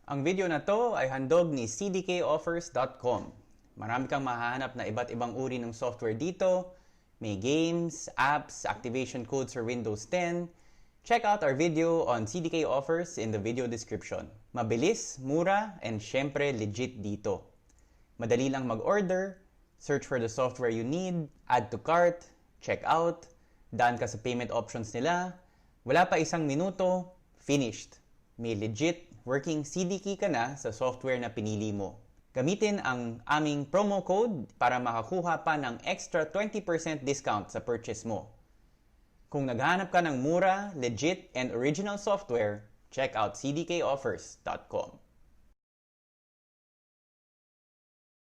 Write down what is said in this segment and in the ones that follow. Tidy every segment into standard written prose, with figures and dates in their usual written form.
Ang video na to ay handog ni cdkoffers.com. Marami kang mahahanap na iba't ibang uri ng software dito. May games, apps, activation codes for Windows 10. Check out our video on CDK Offers in the video description. Mabilis, mura, and syempre legit dito. Madali lang mag-order, search for the software you need, add to cart, check out, daan ka sa payment options nila, wala pa isang minuto, finished. May legit working CD key ka na sa software na pinili mo. Gamitin ang aming promo code para makakuha pa ng extra 20% discount sa purchase mo. Kung naghahanap ka ng mura, legit, and original software, check out cdkoffers.com.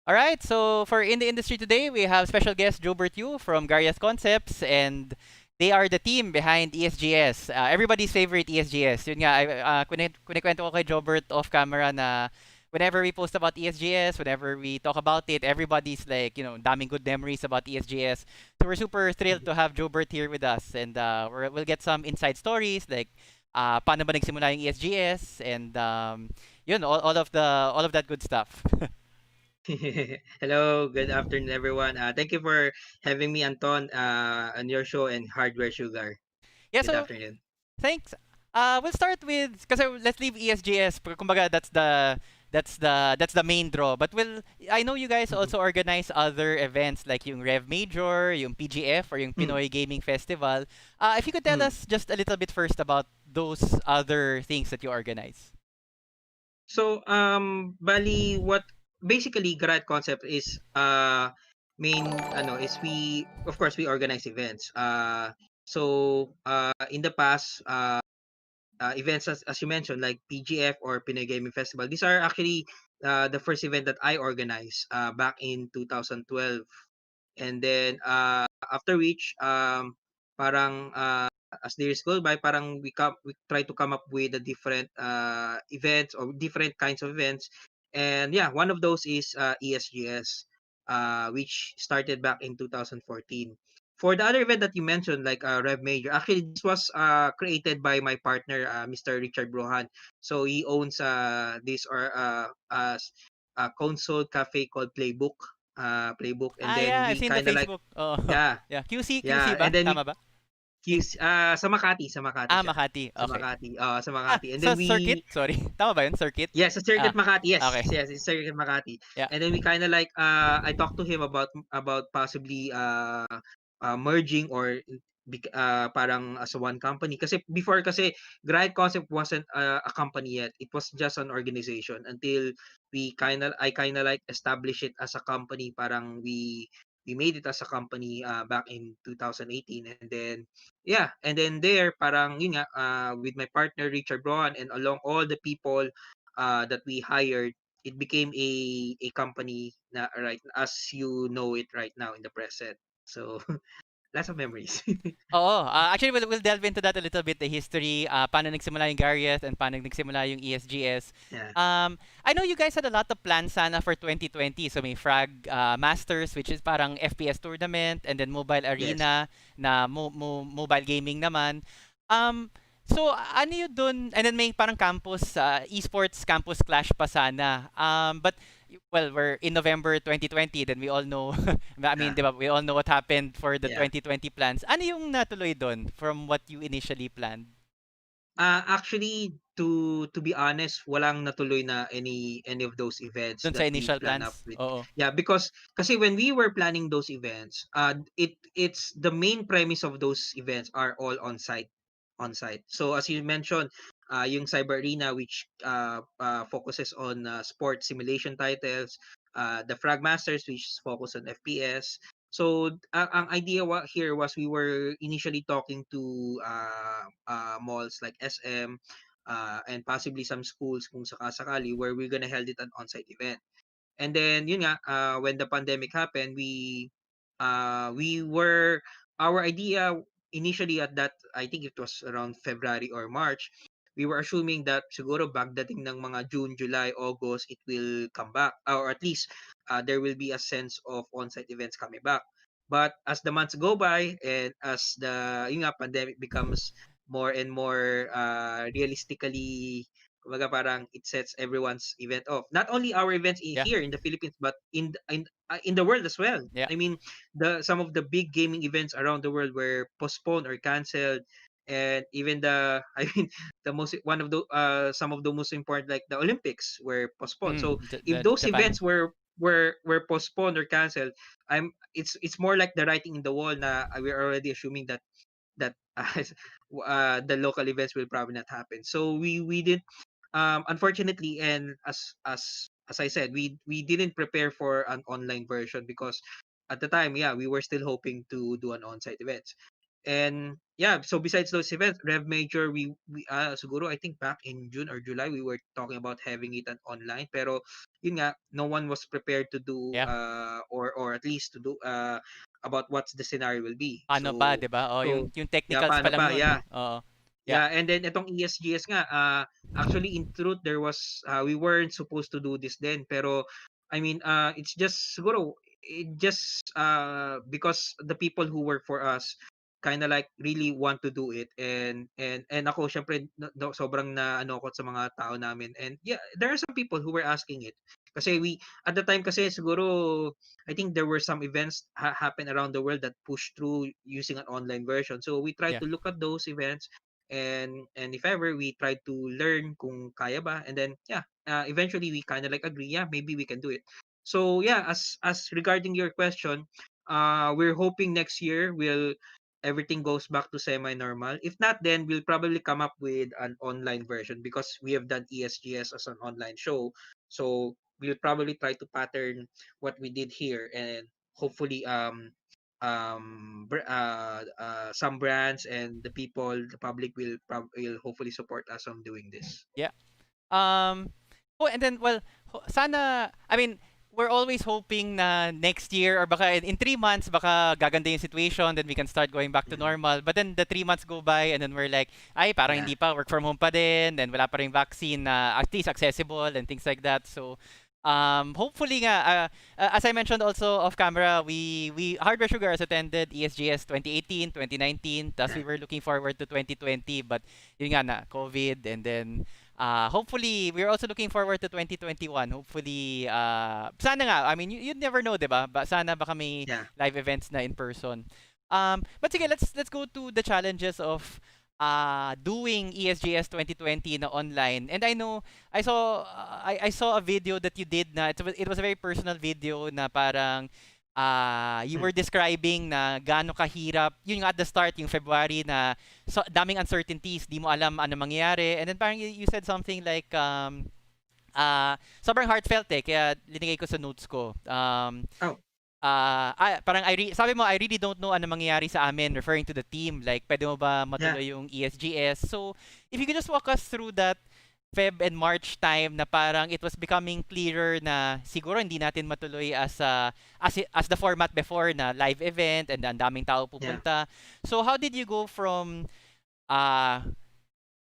Alright, so for In the Industry today, we have special guest Joebert from Gariath Concepts, and they are the team behind ESGS. Everybody's favorite ESGS. Yun nga, kunikwento ko kay Joebert off camera na whenever we post about ESGS, whenever we talk about it, everybody's like, daming good memories about ESGS. So we're super thrilled to have Joebert here with us, and we'll get some inside stories like paano ba nagsimula yung ESGS, and yun, all of that good stuff. Hello, good afternoon, everyone. Thank you for having me, Anton, on your show and Hardware Sugar. Yeah, Good so afternoon. thanks. We'll start with because let's leave ESGS. Kumbaga, that's the main draw. But I know you guys also organize other events like yung Rev Major, yung PGF, or yung Pinoy Gaming Festival. If you could tell us just a little bit first about those other things that you organize. So, bali, what basically Gariath Concept is is we, of course, we organize events. In the past, events as you mentioned, like PGF or Pinoy Gaming Festival, these are actually the first event that I organized back in 2012. And then after which parang as the years go by, parang we try to come up with a different events or different kinds of events. And yeah, one of those is ESGS, which started back in 2014. For the other event that you mentioned, like Rev Major, actually this was created by my partner, Mr. Richard Brohan. So he owns this or console cafe called Playbook, and then Yeah, I've we seen the kind of like, Facebook. Oh, yeah, yeah. QC yeah, ba? and then we Tama ba? sa Makati siya. Makati. Sa Okay. Makati, sa Makati. And Sa then circuit? we, Sorry. Tama ba yun? Circuit? yes, sa Circuit Makati. Yes, Okay. yes, it's Circuit Makati. Yeah. And then we kind of like I talked to him about possibly merging or parang as a one company, kasi before, kasi Gariath Concept wasn't a company yet. It was just an organization until I kind of like establish it as a company. Parang we made it as a company back in 2018. And then yeah, and then there, parang yun nga, with my partner Richard Brown and along all the people that we hired, it became a company na right as you know it right now in the present. So lots of memories. Oo. Actually, we'll delve into that a little bit, the history, paano nagsimula yung Gariath and paano nagsimula yung ESGS. Yeah. I know you guys had a lot of plans sana for 2020. So may Frag Masters, which is parang FPS tournament, and then Mobile Yes. Arena na mobile gaming naman. So ano yun dun? And then may parang campus, esports campus clash pa sana. But well, we're in November 2020, then we all know, I mean, Yeah. diba, we all know what happened for the Yeah. 2020 plans. Ano yung natuloy doon from what you initially planned? Actually, to be honest, walang natuloy na any of those events Doon sa that we initial plan up plans? with. Oo. Yeah, because kasi when we were planning those events, it's the main premise of those events are all on site. So as you mentioned, yung Cyber Arena, which focuses on sport simulation titles, the Frag Masters, which is focused on FPS. So ang idea here was we were initially talking to malls like SM, and possibly some schools kung sakasakali, where we're gonna held it an on-site event. And then yun nga, when the pandemic happened, we were our idea initially at that, I think it was around February or March, we were assuming that siguro bagdating ng mga June, July, August, it will come back, or at least there will be a sense of on-site events coming back. But as the months go by and as the yun nga, pandemic becomes more and more realistically Kumbaga parang it sets everyone's event off. Not only our events Yeah. here in the Philippines, but in the world as well. Yeah. I mean, some of the big gaming events around the world were postponed or canceled, and even I mean, the most one of the some of the most important, like the Olympics, were postponed. So if The those Japan. events were postponed or canceled, it's more like the writing in the wall na we're already assuming that the local events will probably not happen. So we did, unfortunately, and as I said, we didn't prepare for an online version because at the time, yeah, we were still hoping to do an on-site event. And yeah, so besides those events, Rev Major, we siguro I think back in June or July we were talking about having it an online, pero yun nga, no one was prepared to do Yeah. or at least to do about what's the scenario will be. Paano ba, 'di ba? Oh, So yung yeah, technicals pa paano lang ba? nun. Yeah. Oo. Yeah. Yeah, and then itong ESGS nga, actually in truth there was we weren't supposed to do this then, pero I mean, it's just siguro it just because the people who work for us kind of like really want to do it, and ako syempre sobrang na ano ako sa mga tao namin, and yeah, there are some people who were asking it kasi we at the time kasi siguro I think there were some events happen around the world that pushed through using an online version, so we tried Yeah. to look at those events, and if ever we try to learn kung kaya ba, and then yeah, eventually we kind of like agree, yeah, maybe we can do it. So yeah, as regarding your question, we're hoping next year will everything goes back to semi normal. If not, then we'll probably come up with an online version because we have done ESGS as an online show, so we'll probably try to pattern what we did here, and hopefully some brands and the public will hopefully support us on doing this. Yeah. Um, oh, and then, well, sana, I mean, we're always hoping na next year or baka in 3 months, baka gaganda yung situation, then we can start going back to Mhm. normal. But then the 3 months go by and then we're like, ay, parang Yeah. hindi pa, work from home pa din, then wala pa rin vaccine na at least accessible and things like that. So, hopefully nga, as I mentioned also off camera, we Hardware Sugar has attended ESGS 2018, 2019, thus we Yeah. were looking forward to 2020, but yun nga na, COVID, and then hopefully, we're also looking forward to 2021. Hopefully, sana nga, I mean, you'd never know, 'di ba? Sana baka may Yeah. live events na in person. But sige, let's go to the challenges of doing ESGS 2020 na online. And I know I saw a video that you did na it was a very personal video na parang you were describing na gaano kahirap yun nga at the start yung February na so, daming uncertainties, di mo alam ano mangyayari. And then parang you said something like sobrang heartfelt kaya linigay ko sa notes ko. Oh. Parang sabi mo, I really don't know ano mangyayari sa amin, referring to the team. Like, pwede mo ba Yeah. matuloy yung ESGS? So, if you could just walk us through that Feb and March time na parang it was becoming clearer na siguro hindi natin matuloy as the format before na live event and ang daming tao Yeah. pupunta. So, how did you go from uh,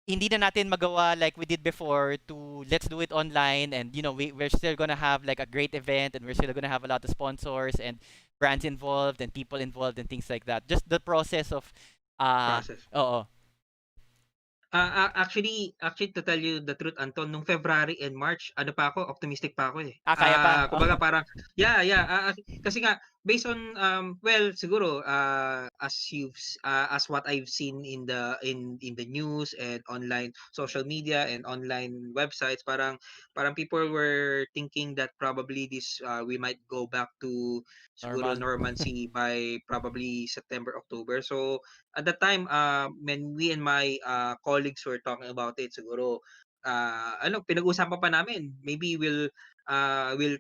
hindi na natin magawa like we did before to let's do it online, and we're still gonna have like a great event, and we're still gonna have a lot of sponsors and brands involved and people involved and things like that, just the process of Process. oo. Actually, to tell you the truth, Anton, nung February and March, ano pa ako, optimistic pa ako eh. Kaya pa. Kumbaga parang, yeah, kasi nga, based on, well, siguro, as what I've seen in the news and online social media and online websites, parang people were thinking that probably we might go back to siguro Normal. normalcy by probably September, October. So, at that time, when we and my colleagues were talking about it, siguro, pinag-usapan pa namin, maybe we'll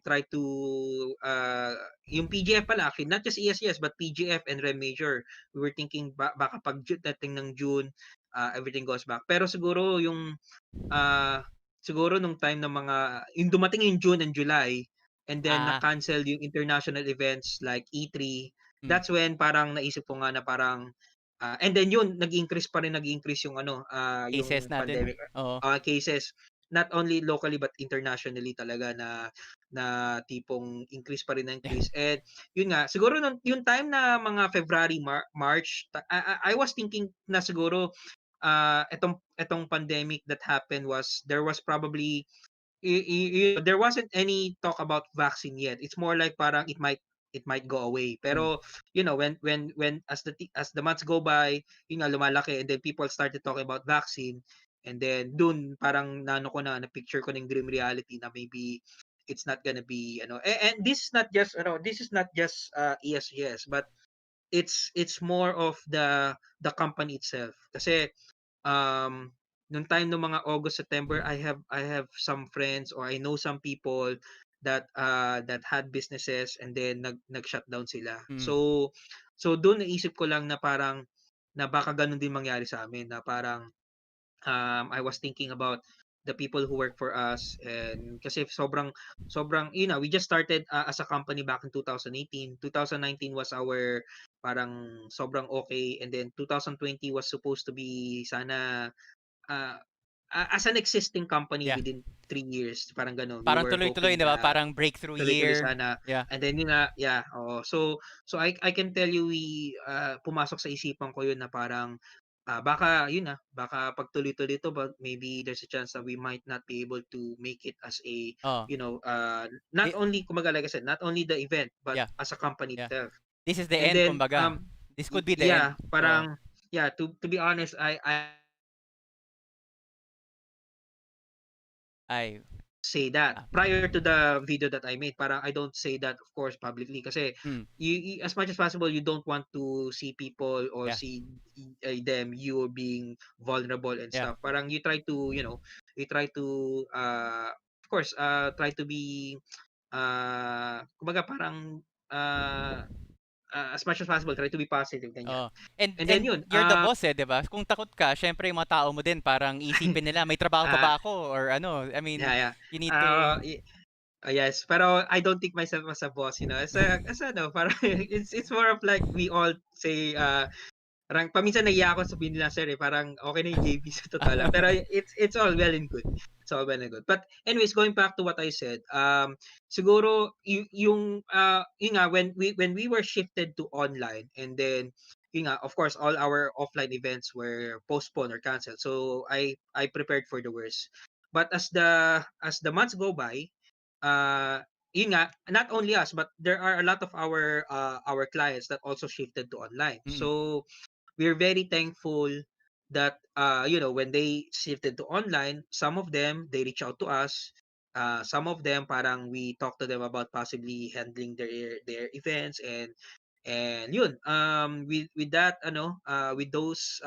try to, yung PGF pala, actually, not just ESES, but PGF and Rem Major. We were thinking, baka pag dating ng June, everything goes back. Pero ah, siguro nung time ng yung dumating yung June and July, and then ah na-cancel yung international events like E3, mm, that's when parang naisip ko nga na parang, and then yun, nag-increase yung cases yung natin. pandemic Oo. cases, not only locally but internationally talaga na tipong increase pa rin na Yeah. increase. And yun nga, siguro yung time na mga February, March, I was thinking na siguro etong pandemic that happened was there was probably there wasn't any talk about vaccine yet. It's more like parang it might go away. Mm. Pero when as the months go by, yun nga lumalaki, and then people started talking about vaccine, and then dun parang na picture ko ng dream reality na maybe it's not gonna be and this is not just ESGS, but it's more of the company itself. Kasi um nung time ng mga August, September, I have some friends, or I know some people that had businesses, and then nag-shutdown sila. Mm. So doon naisip ko lang na parang na baka ganun din mangyari sa amin, na parang I was thinking about the people who work for us, and kasi sobrang we just started as a company back in 2018. 2019 was our parang sobrang okay, and then 2020 was supposed to be sana uh, as an existing company Yeah. within 3 years, parang gano'n. We Parang were tuloy-tuloy, hoping 'di ba? na Parang breakthrough tuloy-tuloy year. sana, Yeah. and then yun na, yeah, oo. So I can tell you, pumasok sa isipan ko yun na parang baka yun baka pag tuloy-tuloy to, but maybe there's a chance that we might not be able to make it as a Oh. not Di- only, kumbaga, like I said, not only the event but yeah. as a company Yeah. itself. This is the And end, then kumbaga. This could be the end. yeah, Oh. parang yeah, to be honest, I Ay. say that Ah. prior to the video that I made. Parang I don't say that, of course, publicly, kasi Mm. as much as possible, you don't want to see people or Yeah. see them, you being vulnerable and Yeah. stuff. Parang you try to, of course, try to be kumbaga parang as much as possible, try to be positive, ganyan. Oh. And And then and yun, you're the boss, 'di ba? Kung takot ka, syempre yung mga tao mo din parang isipin nila may trabaho pa ah ba ako or ano. I mean, yeah, yeah. you need to. Uh, yes, pero I don't think myself as a boss, parang it's more of like we all say, parang paminsan nahiya ako sabihin nila, sir, parang okay na yung JB sa totoo lang. Pero it's all well and good. It's all well and good. But anyways, going back to what I said, siguro yun nga, when we were shifted to online, and then yun nga, of course, all our offline events were postponed or canceled. So I prepared for the worst. But as the months go by, uh yun nga, not only us, but there are a lot of our clients that also shifted to online. Mm. So we're very thankful that when they shifted to online, some of them, they reach out to us. Some of them, parang we talk to them about possibly handling their events, and yun, with that, with those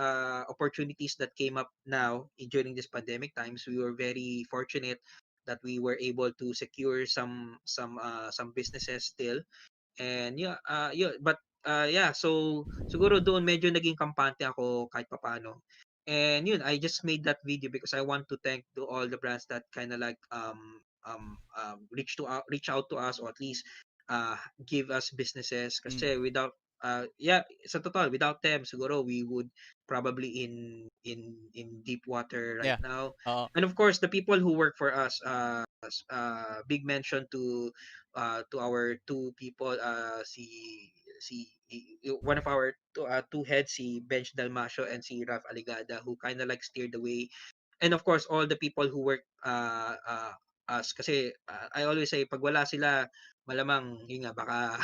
opportunities that came up now during this pandemic times, we were very fortunate that we were able to secure some businesses still. And yeah, but yeah, so siguro doon medyo naging kampante ako kahit papaano. And yun, I just made that video because I want to thank to all the brands that kind of like reach out to us, or at least give us businesses, Mm. kasi without yeah, sa totoo, without them siguro we would probably in deep water right Yeah. now. Oo. And of course, the people who work for us, big mention to our two people, one of our two heads, si Bench Dalmasio and si Ralph Aligada, who kind of like steered the way. And of course, all the people who work us, kasi I always say, pag wala sila, malamang yun nga, baka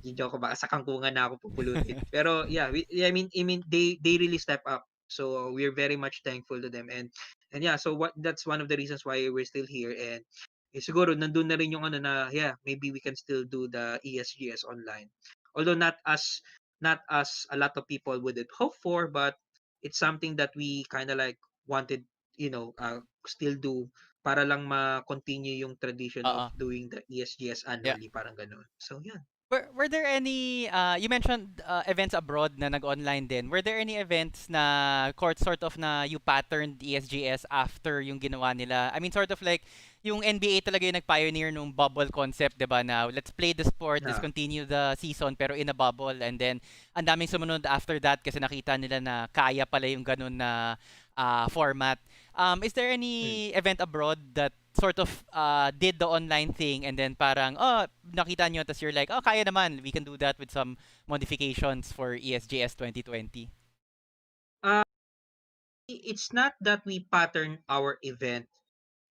yung joke ko, baka sa kangkungan na ako pupulutin. Pero yeah, I mean they really step up. So we're very much thankful to them. And yeah, so that's one of the reasons why we're still here. And siguro nandun na rin yung na, yeah, maybe we can still do the ESGS online. Although not as a lot of people would hope for, but it's something that we kind of like wanted, still do, para lang ma-continue yung tradition of Oo. doing the ESGS Yeah. annually, parang ganun. So yeah. Were there any you mentioned events abroad na nag-online din. Were there any events na sort of na you patterned ESGS after yung ginawa nila? I mean, sort of like yung NBA talaga yung nag-pioneer nung bubble concept, 'di ba? Na let's play the sport, let's Na continue the season pero in a bubble, and then ang daming sumunod after that kasi nakita nila na kaya pala yung ganun na format. Is there mm. any event abroad that sort of did the online thing and then parang, oh, nakita nyo, tas you're like, oh, kaya naman, we can do that with some modifications for ESGS 2020? Uh, it's not that we pattern our event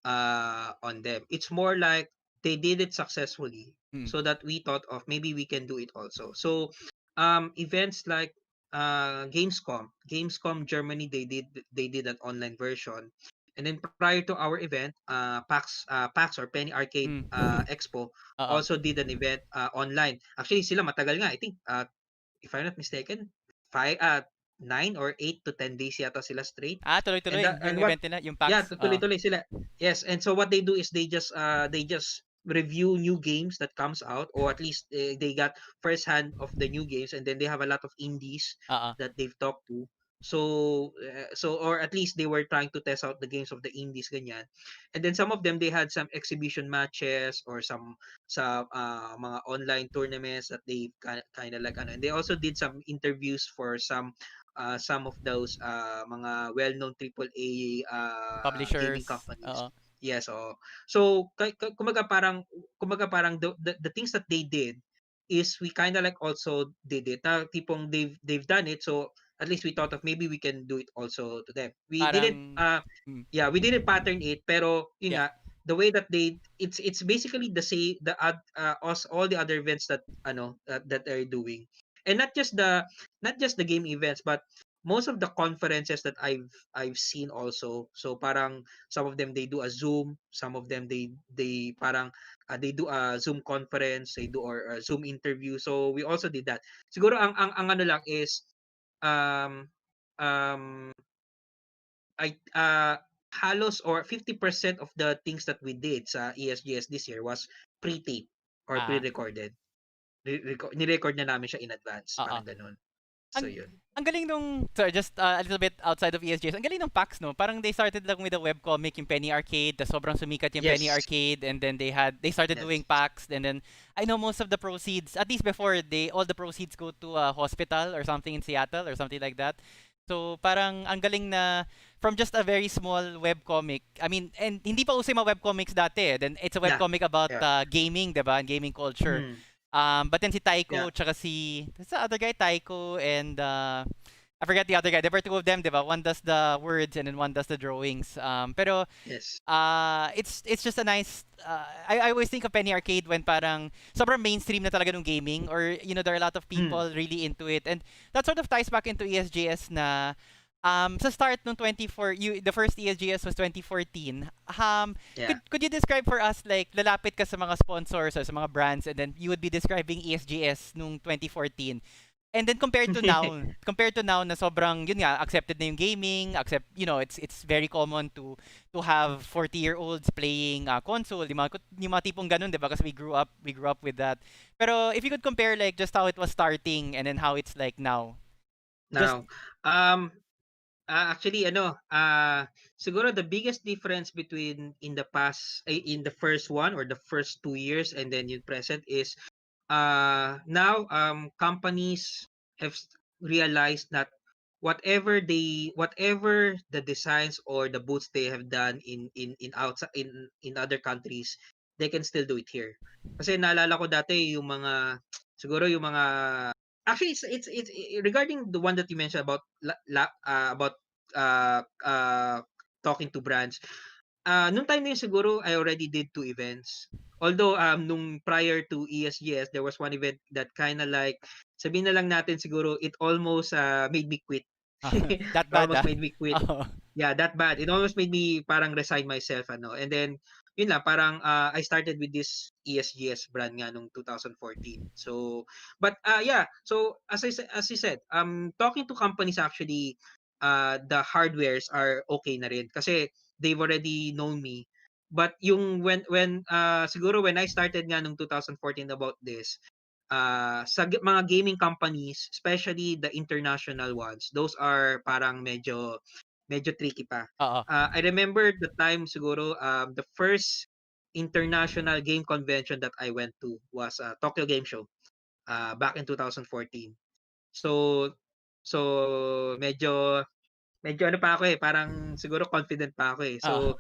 on them. It's more like they did it successfully, Mm. so that we thought of maybe we can do it also. So events like Gamescom Germany, they did an online version. And then prior to our event, PAX or Penny Arcade Mm. Expo Oo. also did an event online. Actually sila matagal nga, I think if I'm not mistaken, 9 or 8 to 10 days yata sila straight. And Tuloy-tuloy yung what event nila, yung yeah, PAX. Oo. tuloy-tuloy sila. Yes, and so what they do is they just review new games that comes out, or at least they got first hand of the new games, and then they have a lot of indies Oo. that they've talked to. So or at least they were trying to test out the games of the indies ganyan. And then some of them, they had some exhibition matches or some mga online tournaments that they kind of like ano. And they also did some interviews for some of those mga well-known AAA gaming Publishers. companies. Oo. Yes, oo. So kumbaga parang the things that they did is we kind of like also did it. Na tipong they've done it, so at least we thought of maybe we can do it also to them. We didn't Parang mm, yeah, we didn't pattern it, pero yun yeah. nga, the way that it's basically the same, all the other events that that they're doing. And not just the game events, but most of the conferences that I've seen also. So parang some of them they do a Zoom, some of them they parang they do a Zoom conference, they do or a Zoom interview. So we also did that. Siguro ang ano lang is um um I halos or 50% of the things that we did sa ESGS this year was pre-tape or Ah, pre-recorded. Ni-record na namin siya in advance, oo. parang gano'n. So Ang yun. ang galing nung sorry, just a little bit outside of ESGS. Ang galing ng PAX, no? Parang they started lang with a webcomic, yung Penny Arcade, tas sobrang sumikat yung Penny Yes. Arcade, and then they started doing Yes. PAX, and then I know most of the proceeds, at least before, all the proceeds go to a hospital or something in Seattle or something like that. So parang ang galing na from just a very small webcomic. I mean, and hindi pa uso yung mga webcomics dati. Then it's a Yeah. webcomic about Yeah. gaming, 'di ba? And gaming culture. Mm. But then si Yeah. Taiko tsaka what's the other guy? Taiko and I forget the other guy. There were two of them, diba? One does the words and then one does the drawings. Pero Yes. it's just a nice I always think of Penny Arcade when parang sobrang mainstream na talaga ng gaming, or there are a lot of Mm. people really into it, and that sort of ties back into ESGS na sa start nung the first ESGS was 2014. Yeah. Could you describe for us, like, lalapit ka sa mga sponsors or sa mga brands, and then you would be describing ESGS nung 2014? And then compared to now na sobrang yun nga, accepted na yung gaming, it's very common to have 40-year-olds playing console, yung mga tipong ganun, 'di ba? Kasi we grew up with that. Pero if you could compare, like, just how it was starting and then how it's like now. Just Now, actually siguro the biggest difference between in the first one or the first 2 years and then yung present is now companies have realized that whatever the designs or the boots they have done in outside in other countries, they can still do it here. Kasi naalala ko dati yung mga siguro yung mga actually it's regarding the one that you mentioned about about talking to brands. Nung time na yun siguro I already did 2 events. Although nung prior to ESGS, there was one event that kind of like sabihin na lang natin siguro it almost made me quit. that It bad almost ah. made me quit. Oo. Yeah, that bad. It almost made me parang resign myself and then yun lang parang I started with this ESGS brand nga nung 2014. So but yeah, so as you said, talking to companies actually the hardwares are okay na rin kasi they've already known me. But yung siguro when I started nga nung 2014 about this, mga gaming companies, especially the international ones, those are parang medyo tricky pa. Oo. I remember the time siguro the first international game convention that I went to was Tokyo Game Show back in 2014. So medyo medyo ano pa ako eh, parang siguro confident pa ako eh. Oo.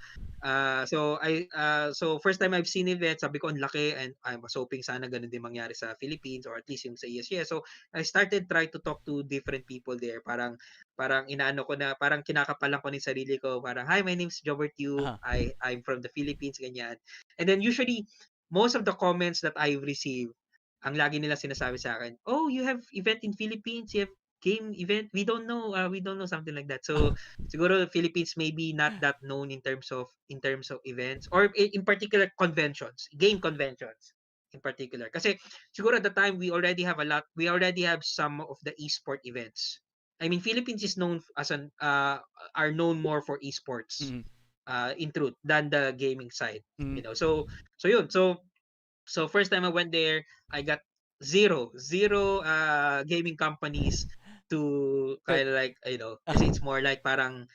So first time I've seen event, sabi ko ang laki, and I was hoping sana ganun din mangyari sa Philippines or at least yung sa ESGS. So I started try to talk to different people there. Parang inaano ko na, parang kinakapalan ko ng sarili ko. Parang, hi, my name's Joebert. Aha. I'm from the Philippines, ganyan. And then usually, most of the comments that I receive, ang lagi nila sinasabi sa akin, oh, you have event in Philippines, you have game event, we don't know, something like that. So siguro Philippines maybe not that known in terms of events, or in particular conventions, game conventions in particular. Kasi siguro at the time we already have some of the esport events. I mean, Philippines is known as are known more for esports, Mm. in truth, than the gaming side. Mm. So yun. So first time I went there, I got zero gaming companies to So, kind of like, kasi it's more like parang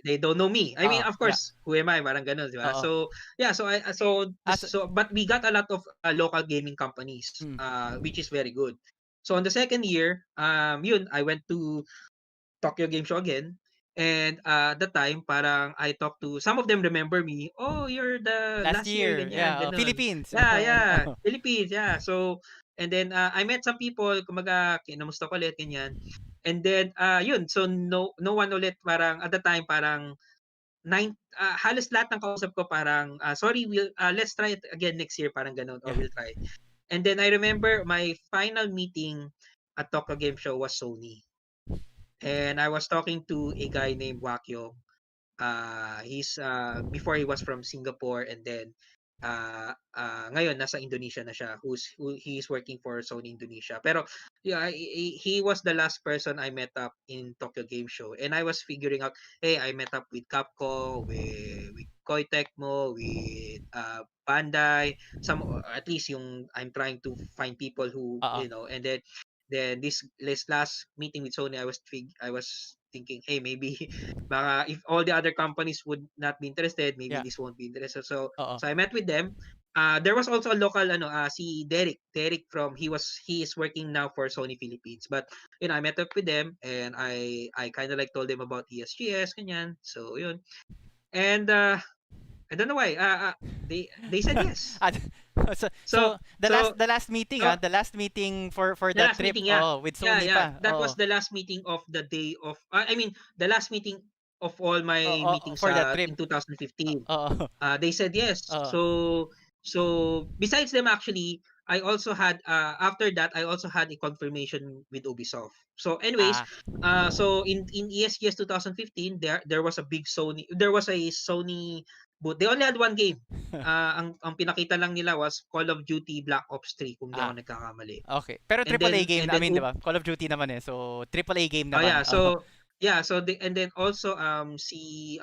they don't know me. I mean, of yeah. course, who am I? Parang ganun, di ba? Oo. So yeah, As but we got a lot of local gaming companies, mm. which is very good. So on the second year, yun, I went to Tokyo Game Show again. And at the time, parang I talked to some of them, remember me. Oh, you're the Last last year, year, ganyan, yeah, ganun. Philippines. Yeah, yeah, Oo. Philippines, yeah. So, and then I met some people, kumaga, kinamusta ko ulit, ganyan. And then, yun, so no one ulit, parang at the time, parang halos lahat ng kausap ko parang, sorry, let's try it again next year, parang ganun, or Yeah. we'll try. And then I remember my final meeting at Tokyo Game Show was Sony. And I was talking to a guy named Wakyo. He's before he was from Singapore, and then ngayon nasa Indonesia na siya. He's working for Sony Indonesia. Pero yeah, he was the last person I met up in Tokyo Game Show, and I was figuring out, hey, I met up with Capcom, with Koei Tecmo, with Bandai, some, at least yung I'm trying to find people who, Oo. and then this last meeting with Sony, I was thinking, hey, maybe baka if all the other companies would not be interested, maybe Yeah. this won't be interested. So Oo. I met with them. There was also a local si Derek from he is working now for Sony Philippines. But I met up with them, and I kind of like told them about ESGS, ganyan. So yun. And I don't know why. They said yes. At- so, so So the so last meeting, so the last meeting for the that last trip, meeting, yeah. with Yeah, Sony yeah. pa. That was Oo. the last meeting of the day of I mean, the last meeting of all my Oo, meetings for that trip. in 2015. Oo. They said yes. Oo. So besides them, actually, I also had after that I also had a confirmation with Ubisoft. So anyways, Ah. so in ESGS 2015, there was a big Sony, there was a Sony booth. They only had one game. Ang pinakita lang nila was Call of Duty Black Ops 3, kung di Ah. ako nagkakamali. Okay. Pero And AAA then game and I then mean, 'di ba? Call of Duty naman eh. So AAA game Oh naman. yeah, Oo. so yeah, and then also si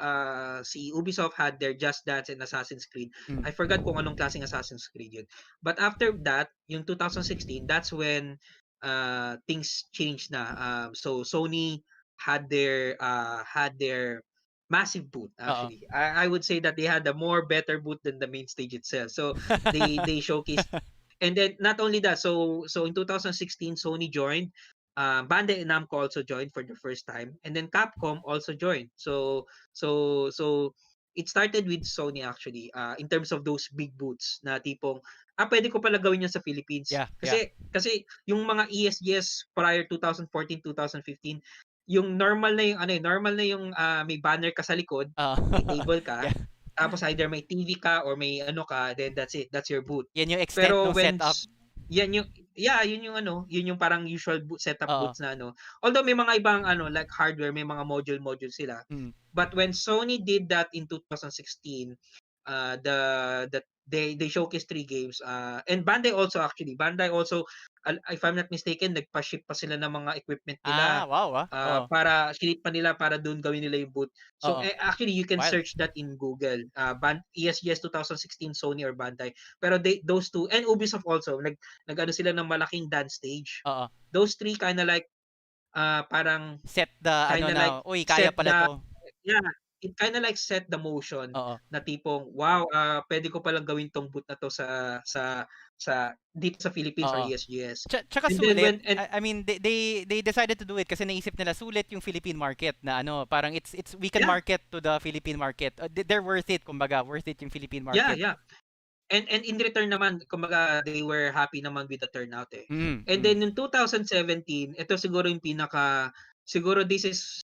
Ubisoft had their Just Dance and Assassin's Creed. Mm. I forgot kung anong klaseng Assassin's Creed yun. But after that, yung 2016, that's when things changed na. So Sony had their massive booth, Oo. actually. I would say that they had a more better booth than the main stage itself. So they showcased, and then not only that, so in 2016 Sony joined. Bandai and Namco also joined for the first time, and then Capcom also joined. So it started with Sony, actually, in terms of those big booths na tipong, pwede ko pala gawin yan sa Philippines. Yeah, yeah. Kasi yung mga ESGS prior 2014, 2015, yung normal na yung may banner ka sa likod, Oo. may table ka, Yeah. tapos either may TV ka or may ano ka, then that's it. That's your booth. Yan yung extent Pero ng setup. yan yung, yeah, yun yung parang usual setup Oo. booths na ano. Although may mga ibang like hardware, may mga module sila. Mm. But when Sony did that in 2016, they showcased 3 games, and Bandai also, if I'm not mistaken, nagpa-ship pa sila ng mga equipment Ah, nila, wow, Oo. para sinip pa nila para doon gawin nila yung booth. So Oo. actually you can Wild. search that in Google, ESGS 2016 Sony or Bandai. Pero those two, and Ubisoft also, nag-ano sila ng malaking dance stage. Oo. Those three kind of like, parang Set the ano kind of na, like uy, kaya set pala the, to. yeah, it kind of like set the motion Oo. na tipong wow, pwede ko palang gawin tong boot na to sa dito sa Philippines or Oo. ESGS. Tsaka And then sulit. when and I mean, they decided to do it kasi naisip nila sulit yung Philippine market na ano, parang it's we can yeah, market to the Philippine market. They're worth it, kumbaga, worth it yung Philippine yeah, market. yeah. And in return naman, kumbaga, they were happy naman with the turnout eh. Mm. And Mm. then in 2017, ito siguro yung siguro this is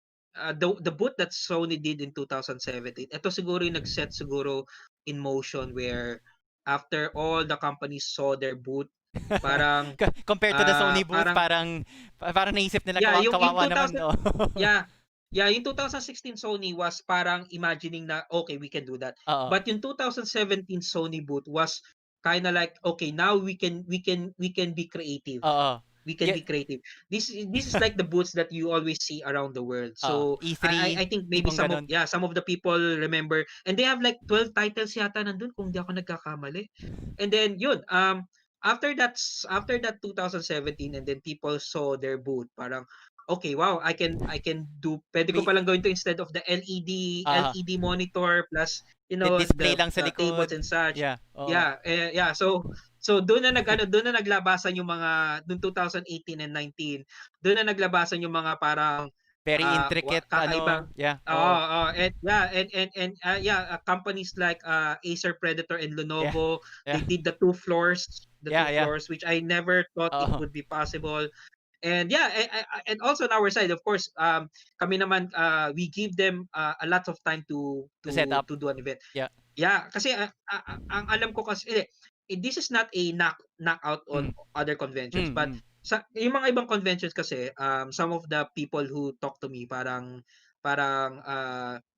the boot that Sony did in 2017. Ito siguro yung nag-set siguro in motion where after all the companies saw their boot, parang Compared to the Sony booth, parang parang naisip nila yeah, yung kawawa naman, 2000 no. yeah. Yeah, yung 2016 Sony was parang imagining na okay, we can do that. Oo. But yung 2017 Sony boot was kind of like okay, now we can be creative. Oo. We can Y- be creative. This is like the boots that you always see around the world. So E3, I think maybe tipong ganun. some of the people remember, and they have like 12 titles yata nandun kung di ako nagkakamali. And then yun, after that 2017, and then people saw their boot, parang okay, wow, I can do, pwede ko May palang gawin to instead of the LED ah monitor plus display the lang sa tables likod. and such. Yeah, oo. Yeah. So doon na naglabasan yung mga noong 2018 and 19. Doon na naglabasan yung mga parang Very intricate, kakaibang yeah, oo, oo. and companies like Acer Predator and Yeah, Lenovo, yeah, they did the two yeah. floors which I never thought it Oo, would be possible. And yeah, and also on our side, of course, kami naman we give them a lot of time to to set up. do an event. Yeah. Yeah, kasi ang alam ko kasi this is not a knockout on Mm. other conventions, Mm. but Mm. sa yung mga ibang conventions kasi some of the people who talk to me parang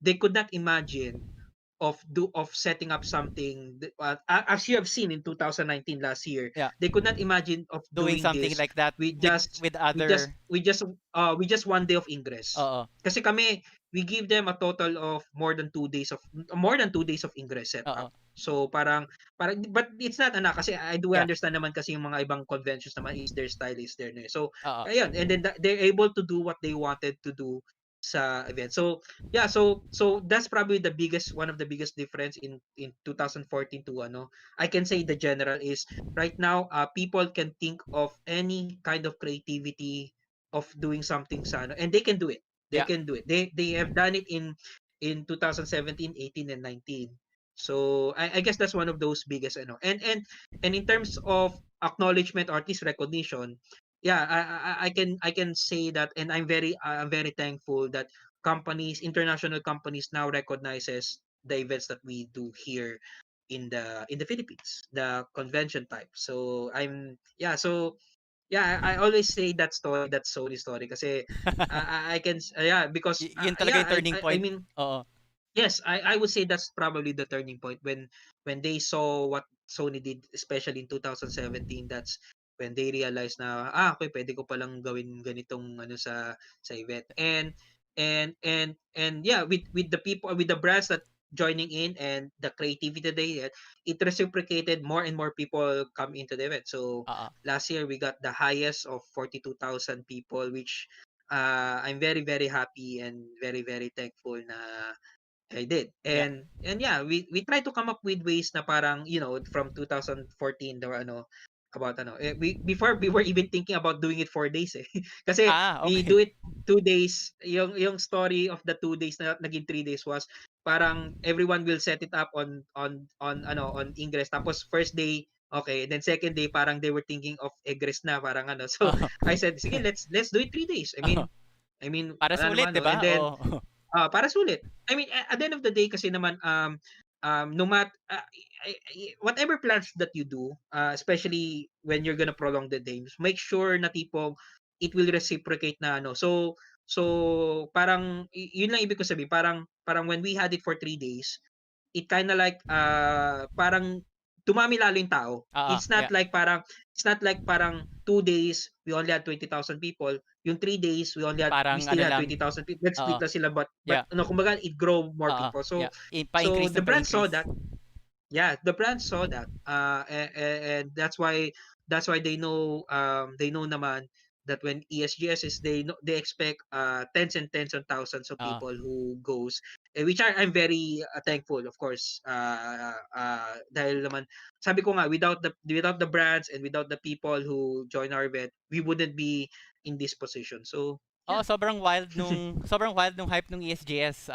they could not imagine of setting up something as you have seen in 2019 last year. Yeah. They could not imagine of Doing doing something this like that with with just with we just other we just we just 1 day of ingress. oo. Kasi kami we give them a total of more than 2 days of ingress Oo. setup. So parang but it's not enough kasi I do Yeah. understand naman kasi yung mga ibang conventions naman is their style is there na. So Oo. ayun, and then they're able to do what they wanted to do sa event. So yeah, so that's probably one of the biggest difference in 2014 to I can say the general is right now people can think of any kind of creativity of doing something sa and they can do it. They Yeah. can do it. They have done it in 2017, 18 and 19. So I guess that's one of those biggest and in terms of acknowledgement or at least recognition, yeah, I can say that, and I'm very thankful that international companies now recognizes the events that we do here in the Philippines, the convention type. So I always say that Sony story kasi I can yeah, because Yun talaga yung turning I point. mean, Oo. yes, I would say that's probably the turning point when they saw what Sony did, especially in 2017. That's when they realized na okay, pwede ko palang gawin ganitong sa event. And yeah, with the people, with the brands that joining in and the creativity they had, it reciprocated, more and more people come into the event. So Oo. last year we got the highest of 42,000 people, which I'm very very happy and very very thankful na I did. Yeah. And yeah, we try to come up with ways na parang, from 2014 there were we before we were even thinking about doing it 4 days eh. Kasi we Okay. do it 2 days. Yung story of the 2 days na naging 3 days was parang everyone will set it up on Ingress, tapos first day okay, then second day parang they were thinking of Egress na parang so Oo. I said sige, let's do it 3 days. Oo. I mean Para wala sulit, naman 'di no. And ba? then Oo. para sulit. I mean, at the end of the day kasi naman, no whatever plans that you do, especially when you're gonna prolong the games, make sure na tipong it will reciprocate na So parang yun lang ibig ko sabihin, parang when we had it for 3 days, it kind of like parang dumami lalo yung tao. Oo. Yeah. It's not like parang 2 days we only had 20,000 people. Yung 3 days we Parang still ano had lang. 20,000 people. Let's Oo. split na sila, but Yeah. kumbaga it grow more Oo. people. Yeah. So Pa-increase the ng brand saw pa-increase. that. Yeah, the brand saw that. And that's why they know naman that when ESGS is, they expect tens and tens of thousands of Oo. people who goes. which I'm very thankful, of course. Dahil naman, sabi ko nga, without the brands and without the people who join our event, we wouldn't be in this position. So, Oh, yeah. sobrang wild nung hype nung ESGS.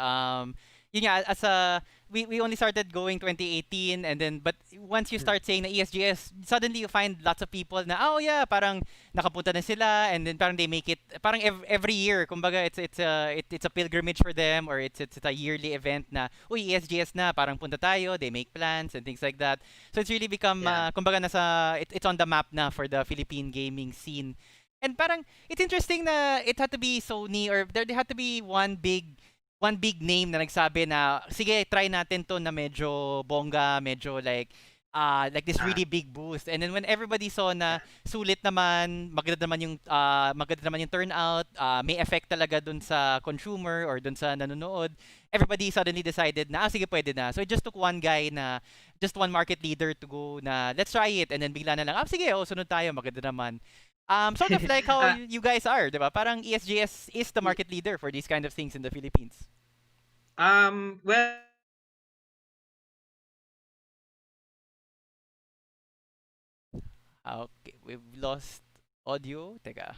Yun nga, as a we only started going 2018, and then but once you start saying na ESGS, suddenly you find lots of people na oh yeah, parang nakapunta na sila, and then parang they make it parang every year. Kumbaga it's a pilgrimage for them, or it's a yearly event na uy ESGS na, parang punta tayo, they make plans and things like that. So it's really become Yeah. kumbaga it's on the map na for the Philippine gaming scene. And parang it's interesting na it had to be Sony, or there had to be one big name na nagsabi na sige try natin to na medyo bongga, medyo like this Ah, really big boost. And then when everybody saw na yeah. sulit naman, maganda naman yung turnout, may effect talaga dun sa consumer or dun sa nanonood, everybody suddenly decided na sige pwede na. So it just took one guy na just one market leader to go na let's try it, and then bigla na lang sige sunod tayo, maganda naman. Sort of like how Ah, you guys are, di ba? Parang ESGS is the y- market leader for these kind of things in the Philippines. well, Okay, we've lost audio. Teka.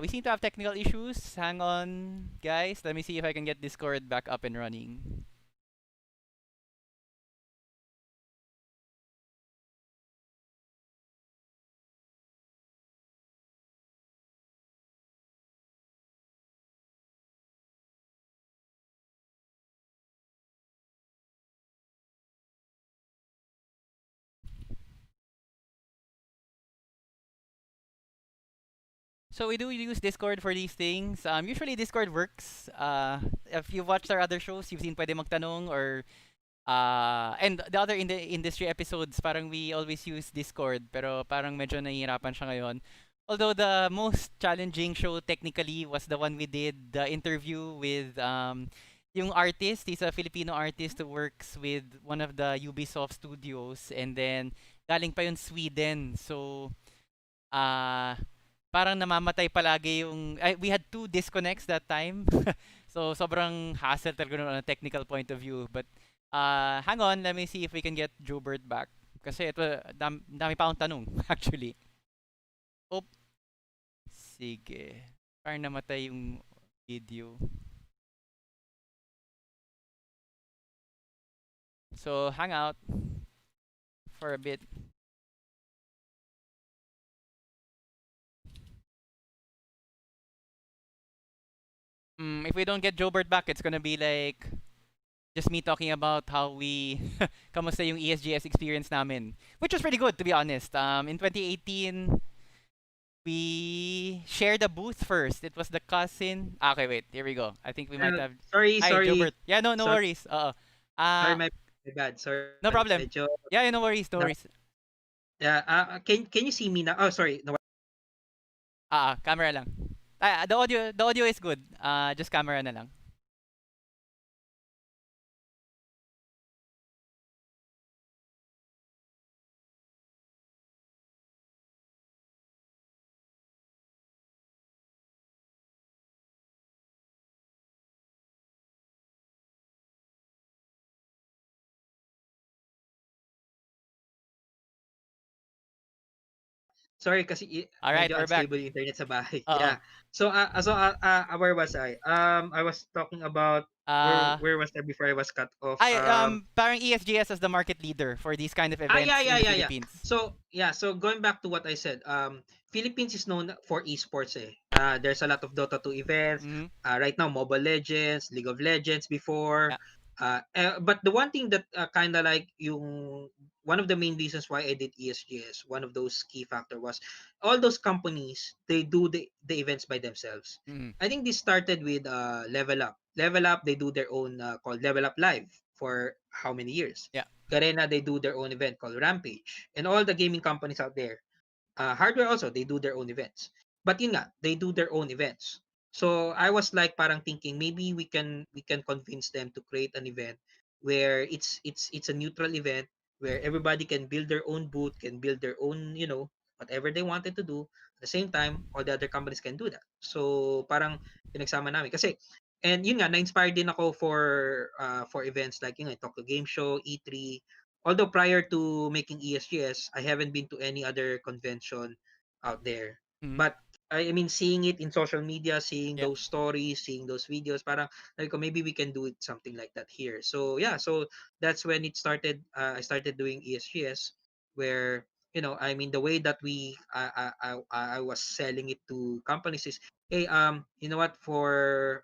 We seem to have technical issues. Hang on, guys. Let me see if I can get Discord back up and running. So we do use Discord for these things. Usually Discord works. If you've watched our other shows, you've seen pwede magtanong, or and the other in the industry episodes, parang we always use Discord, pero parang medyo nahihirapan siya ngayon. Although the most challenging show technically was the one we did, the interview with yung artist. He's a Filipino artist who works with one of the Ubisoft studios, and then galing pa yun Sweden. So ah parang namamatay palagi we had two disconnects that time. So sobrang hassle talaga on a technical point of view. But hang on, let me see if we can get Joebert back. Kasi ito, dami pa akong tanong, actually. Oh, sige. Parang namatay yung video. So, hang out for a bit. If we don't get Joebert back, it's gonna be like just me talking about how we kamusta yung ESGS experience namin, which was pretty good to be honest. In 2018, we shared a booth first. It was the cousin. Okay, wait. Here we go. I think we might have. sorry, Hi, sorry, Jobert. Yeah, no sorry, worries. sorry, Uh, my bad. Sorry, no problem. medyo Yeah, no worries, no na, worries. can you see me now? Oh, sorry. No, Camera lang. The audio is good. Just camera na lang. sorry kasi All right, medyo we're back. unstable yung internet sa bahay. Uh, Yeah. Where was I? I was talking about uh, where was I before I was cut off? parang ESGS as the market leader for these kind of Yeah, events in yeah, the yeah, yeah. Philippines. So going back to what I said, Philippines is known for esports. There's a lot of Dota 2 events. Mm-hmm. Right now, Mobile Legends, League of Legends before. Yeah. But the one thing that kind of like yung one of the main reasons why I did ESGS, one of those key factor was all those companies they do the events by themselves. Mm-hmm. I think this started with Level Up. Level Up they do their own called Level Up Live for how many years? Yeah. Garena, they do their own event called Rampage. And all the gaming companies out there, hardware also, they do their own events. But yun nga, they do their own events. So I was like parang thinking maybe we can convince them to create an event where it's a neutral event where everybody can build their own booth, can build their own, whatever they wanted to do. At the same time, all the other companies can do that. So parang pinagsama namin kasi, and yun nga, na-inspired din ako for events like yung Tokyo Game Show, E3. Although prior to making ESGS, I haven't been to any other convention out there. Mhm. But I mean, seeing it in social media, seeing Yeah. those stories, seeing those videos, parang like, maybe we can do it something like that here. So yeah, so that's when it started. I started doing ESGS, where I mean, the way that I was selling it to companies is, hey, you know what, for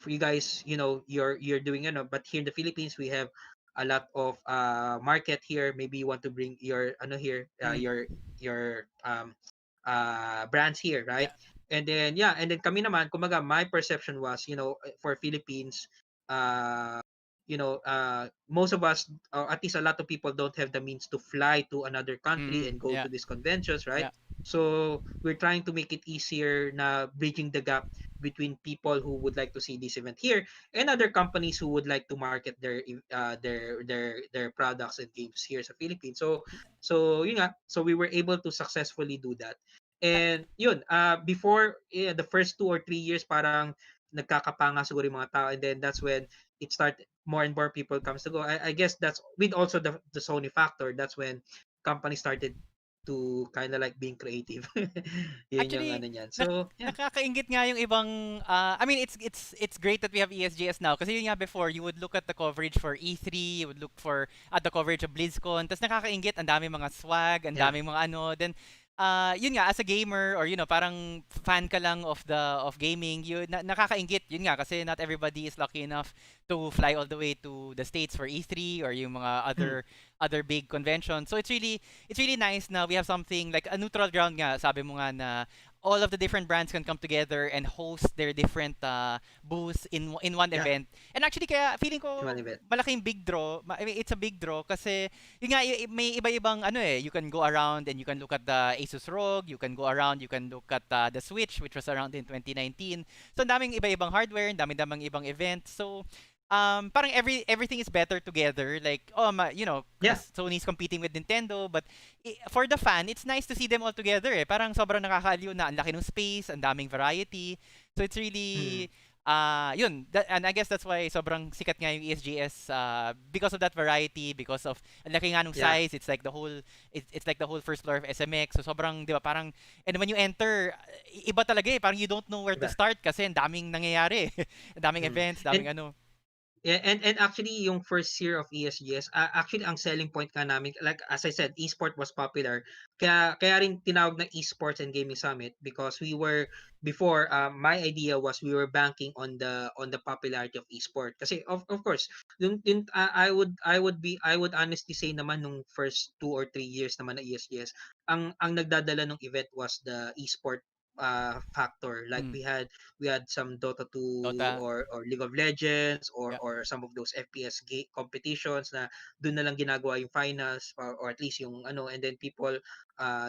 you guys, you're doing, but here in the Philippines we have a lot of market here. Maybe you want to bring your here, Mm. your brands here, right? Yeah. And then yeah, and then kami naman, kumaga, my perception was, for Philippines, most of us, or at least a lot of people, don't have the means to fly to another country Mhm. and go Yeah. to these conventions, right? Yeah. So we're trying to make it easier, na bridging the gap between people who would like to see this event here and other companies who would like to market their products and games here sa Philippines. So yun nga, so we were able to successfully do that. And yun, before, the first 2 or 3 years, parang nagkakapanga siguro yung mga tao, and then that's when it started, more and more people comes to go. I guess that's with also the Sony factor. That's when companies started to kind of like being creative. Yun yung Actually, ano niyan. So yeah. nakakainggit nga yung ibang I mean it's great that we have ESGS now kasi yun nga before you would look at the coverage for E3, you would look for at the coverage of BlizzCon, tapos nakakainggit, ang dami mga swag, ang Yeah. dami mga ano, then yun nga as a gamer or parang fan ka lang of gaming, nakakainggit yun nga kasi not everybody is lucky enough to fly all the way to the States for E3 or yung mga Mm. other big conventions. So it's really nice na we have something like a neutral ground nga, sabi mo nga na all of the different brands can come together and host their different booths in one Yeah. event. And actually kaya feeling In ko one event. malaking big draw. I mean, it's a big draw kasi yun nga may iba-ibang ano you can go around and you can look at the Asus ROG, you can go around, you can look at the Switch which was around in 2019. So ang daming iba-ibang hardware, ang daming ibang events. So parang everything is better together, like Yeah. as Sony's competing with Nintendo, but for the fan it's nice to see them all together parang sobrang nakakaaliw na ang laki ng space, ang daming variety, so it's Mm. really and I guess that's why sobrang sikat nga yung ESGS because of that variety, because of ang laki nga nung Yeah. size, it's like the whole it's like the whole first floor of SMX, so sobrang 'di ba parang, and when you enter iba talaga parang you don't know where to Diba? start kasi ang daming nangyayari ang daming Mm. events, And daming ano. yeah, and actually yung first year of ESGS, actually ang selling point ka namin, like as I said, esport was popular. Kaya rin tinawag na Esports and Gaming Summit, because we were before, my idea was we were banking on the popularity of esport. Kasi of course, I would honestly say naman, nung first 2 or 3 years naman na ESGS, ang nagdadala ng event was the esport factor. Like Mm. we had some Dota 2 Dota. or League of Legends, or Yeah. or some of those FPS competitions na doon na lang ginagawa yung finals, or at least yung ano, and then people,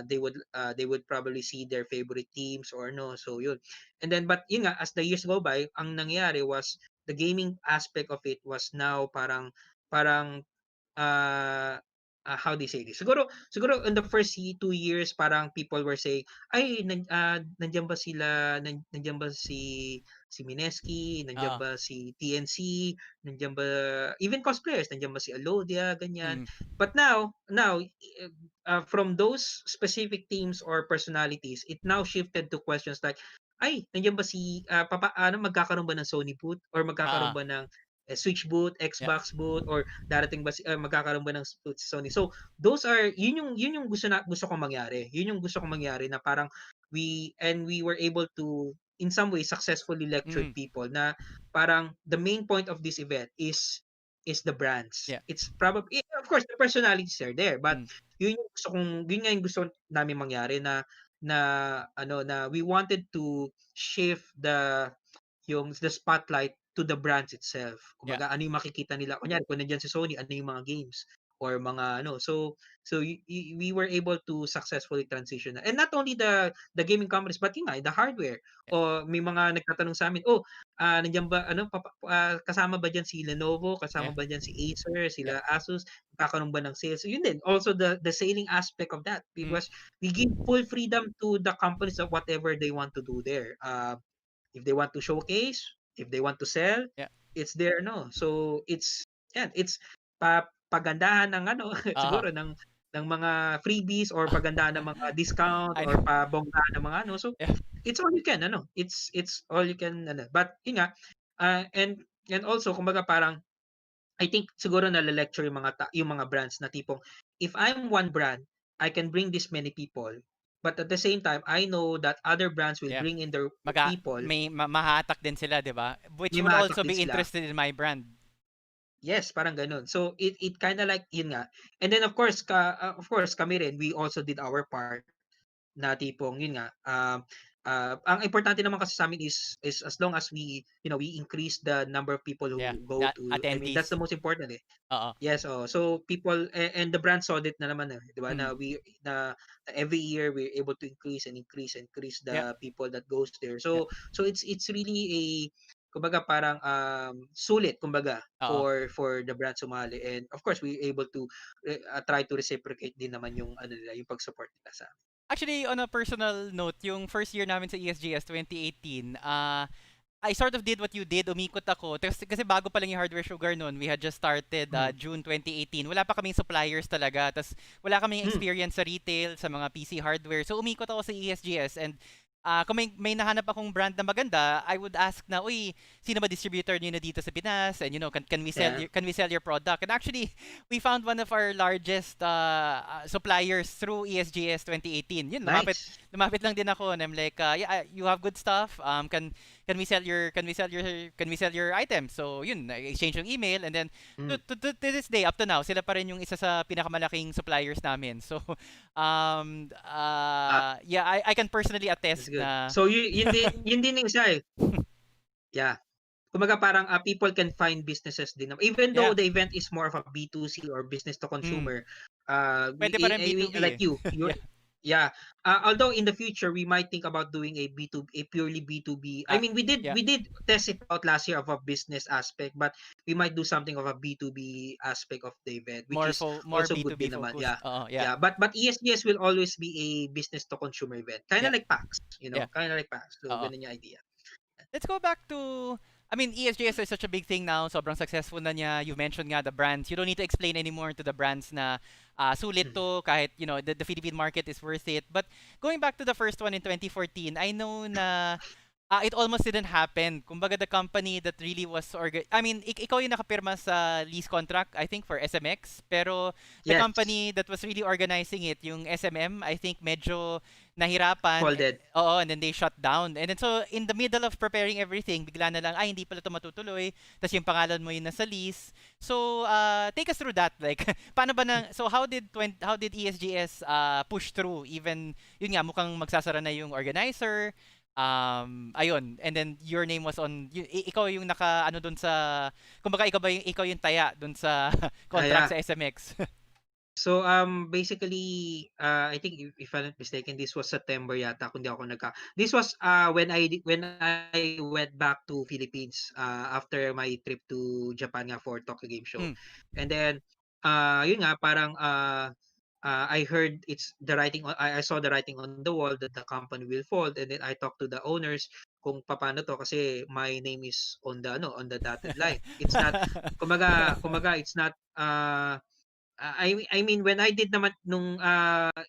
they would probably see their favorite teams or no, so yun. And then, but yun nga, as the years go by, ang nangyari was the gaming aspect of it was now parang uh, how do you say this? Siguro in the first 2 years, parang people were saying, ay, nandiyan ba sila, nandiyan ba si Mineski, nandiyan Ah. ba si TNC, nandiyan ba, even cosplayers, nandiyan ba si Alodia, ganyan. Mm. But now, from those specific teams or personalities, it now shifted to questions like, ay, nandiyan ba si, magkakaroon ba ng Sony booth, or magkakaroon Ah. ba ng Switch booth, Yeah. Xbox booth, or darating ba magkakaroon ba ng booth si Sony. So those are, yun yung gusto kong mangyari. Yun yung gusto kong mangyari, na parang we were able to in some way successfully lectured Mm. people na parang the main point of this event is the brands. Yeah. It's probably, of course, the personalities are there, but Mm. yun nga yung gusto namin mangyari, na na we wanted to shift the spotlight to the brands itself. Yeah. Kumbaga, ano yung makikita nila? Kunyari, kung nandiyan si Sony, ano yung mga games? or mga ano. So we were able to successfully transition. And not only the gaming companies, but yung nga, the hardware. Yeah. O may mga nagtatanong sa amin, nandiyan ba ano kasama ba diyan si Lenovo, kasama Yeah. ba diyan si Acer, Yeah. sila Asus, kakaroon ba ng sales? So yun din. Also the selling aspect of that, Mm. because we give full freedom to the companies of whatever they want to do there. If they want to showcase, if they want to sell, Yeah. it's there, no. So it's pagandahan ng ano Oo. siguro ng mga freebies, or pagandahan ng mga discount, I or know. pabonggahan ng mga ano. So Yeah. it's all you can ano. It's all you can ano. But yun nga, and also kumbaga parang I think siguro nale-lecture yung mga brands na tipong, if I'm one brand, I can bring this many people. But at the same time, I know that other brands will Yeah. bring in their people. May mahatak din sila, 'di ba? Which May will mahatak also din be sila. interested in my brand. Yes, parang gano'n. So it kind of like yun nga. And then of course kami rin, we also did our part na tipong yun nga, ang importante naman kasi sa'min is as long as we increase the number of people Yeah. who go The to, I mean, that's attendees. the most important, eh. Oo. Yes, so people, and the brand saw it na naman, 'di ba, Mm. na every year we're able to increase Yeah. the people that goes there. Yeah. So it's really a kumbaga parang sulit kumbaga Oo. for the brand sumali, and of course we able to try to reciprocate din naman yung ano nila, yung pag-support nila sa amin. Actually, on a personal note, yung first year namin sa ESGS 2018, I sort of did what you did, umikot ako. Kasi bago pa lang yung Hardware Sugar noon, we had just started Mm. June 2018. Wala pa kaming suppliers talaga. Tapos wala kaming Mm. experience sa retail, sa mga PC hardware. So umikot ako sa ESGS, and kung may nahanap akong brand na maganda, I would ask na, uy, sino ba distributor niyo na dito sa Pinas? And can we sell Yeah. can we sell your product? And actually, we found one of our largest suppliers through ESGS 2018. Yun, Nice. lumapit lang din ako, and I'm like, yeah, you have good stuff. Can we sell your items? So yun, exchange yung email, and then Mm. to this day, up to now, sila pa rin yung isa sa pinakamalaking suppliers namin. So yeah, I can personally That's attest good. na So yun din yung isa, eh. Yeah. Kumbaga parang people can find businesses din naman. Even though yeah, the event is more of a B2C or business to mm, consumer, pwede pa rin I mean, B2B like eh. you're, Yeah. yeah. Although in the future we might think about doing a purely B2B. I mean, Yeah, we did test it out last year of a business aspect, but we might do something of a B2B aspect of the event, which is more also good B2B din naman. focused. Yeah. Yeah. Yeah, but ESGS will always be a business to consumer event. Kind Yeah. of like PAX, Yeah. kind of like PAX. So Oo. ganun yung idea. Let's go back to, I mean, ESGS is such a big thing now. Sobrang successful na niya. You mentioned nga the brands. You don't need to explain anymore to the brands na sulit Mhm. to, kahit, the Philippine market is worth it. But going back to the first one in 2014, I know na it almost didn't happen. Kumbaga, the company that really was I mean, ikaw yung nakapirma sa lease contract, I think, for SMX. Pero the Yes, company that was really organizing it, yung SMM, I think medyo nahirapan. folded. Oo, and then they shut down. And then so, in the middle of preparing everything, bigla na lang, ay, hindi pala ito matutuloy. Tapos yung pangalan mo yung nasa lease. So, take us through that. Like, paano ba so how did ESGS push through? Even, yun nga, mukhang magsasara na yung organizer. Ayun, and then your name was on, ikaw yung ano dun sa, kumbaga ikaw yung taya dun sa contract Yeah. sa SMX. So basically I think if I'm not mistaken, this was September yata kung di ako this was when I went back to Philippines after my trip to Japan nga for Tokyo Game Show. Mm. And then yun nga parang I heard it's the writing I saw the writing on the wall that the company will fold, and then I talked to the owners kung paano to, kasi my name is on the dotted line. It's not kumaga it's not I mean, when I did naman nung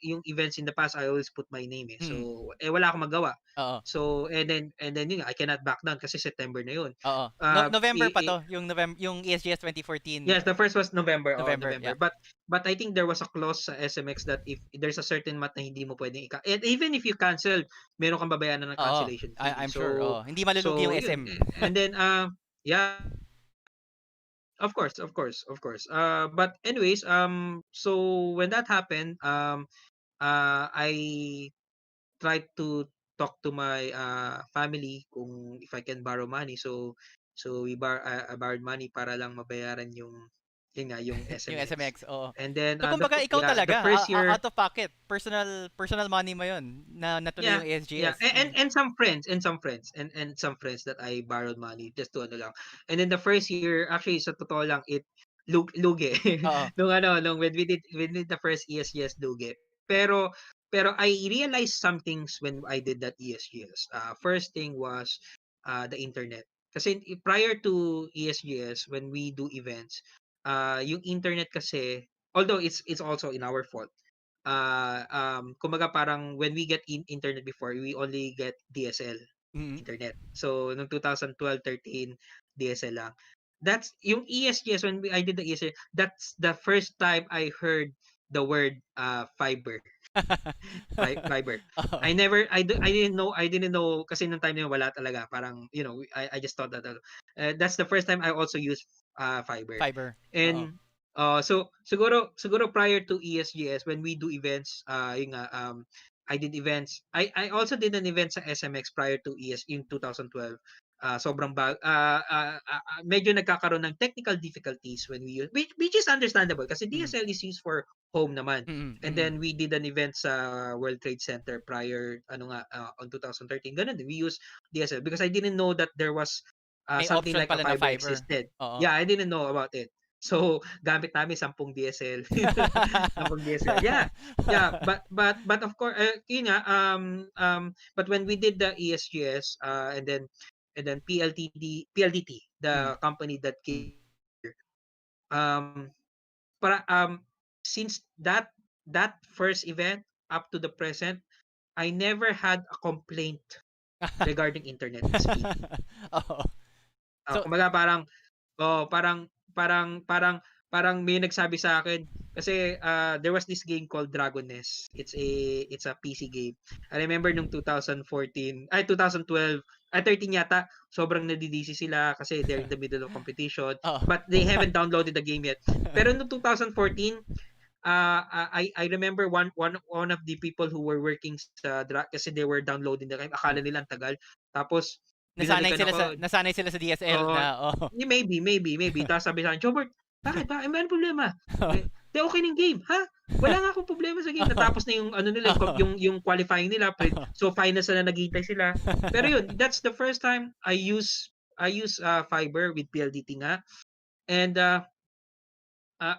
yung events in the past, I always put my name, eh. Mm. So wala akong magawa. Oo. So and then yun nga, I cannot back down kasi September na yun. Oo. November pa to, yung ESGS 2014. Yes, the first was November. November, November. yeah. But I think there was a clause sa SMX that if there's a certain month na hindi mo pwedeng and even if you cancel, meron kang babayaran ng Oo. cancellation fee. I'm sure. Oo. Hindi malulugi yung Yun. SM. And then yeah, of course, of course, of course. But anyways, so when that happened, I tried to talk to my family kung if I can borrow money. So I borrowed money para lang mabayaran yung Yun nga, yung Yung SMX. SMX, oo. And then, So kumbaga ikaw the talaga, first year, out of pocket, personal money mo yun, na natuloy yeah, yung yeah, ESGS. and some friends, and some friends that I borrowed money just to ano lang. And then the first year, actually sa totoo lang, it lugi. Oo. nung when we did the first ESGS lugi. Pero I realized some things when I did that ESGS. First thing was the internet. Kasi prior to ESGS, when we do events, yung internet kasi, although it's also in our fault, kumbaga parang when we get internet before, we only get DSL Mhm. internet. So nung 2012, 13, DSL lang. That's yung ESGS. I did the ESGS, that's the first time I heard the word fiber. Fiber. Oo. I didn't know kasi nung time na yun wala talaga, parang I just thought that that's the first time I also used fiber. Fiber. Oo. And siguro prior to ESGS, when we do events, yun nga, I did events. I also did an event sa SMX prior to ES in 2012. Sobrang medyo nagkakaroon ng technical difficulties when we use, which is understandable kasi Mm. DSL is used for home naman. Mm, And mm. then we did an event sa World Trade Center prior on 2013. Ganun din. We used DSL because I didn't know that there was May something option like a pala na fiber fiber. existed. Oo. Yeah, I didn't know about it. So gamit namin 10 DSL. 10 DSL. Yeah. Yeah, but of course, yun nga, but when we did the ESGS, and then PLDT, Mm, the company that mm. came here, um para since that first event up to the present, I never had a complaint regarding internet speed. Oo. So, Kumbaga parang parang parang parang may nagsabi sa akin kasi there was this game called Dragon Nest. It's a PC game. I remember nung 2014, 2012, 13 yata, sobrang nadidisi sila kasi they're in the middle of competition, oo. but they haven't downloaded the game yet. Pero no 2014, I remember one of the people who were working kasi they were downloading the game. Akala Mm. nila ang tagal. Tapos binalikan ako. Nasanay sila sa DSL Oo, na, oh. maybe. Tapos sabi sa'kin, "Joebert, bakit ba? Ano problema?" "Di okay na yung game." "Ha? Wala nga akong problema sa game." Natapos na yung ano nila, yung qualifying nila, so finals na naghihintay sila. Pero yun, that's the first time I use fiber with PLDT nga. And uh, uh,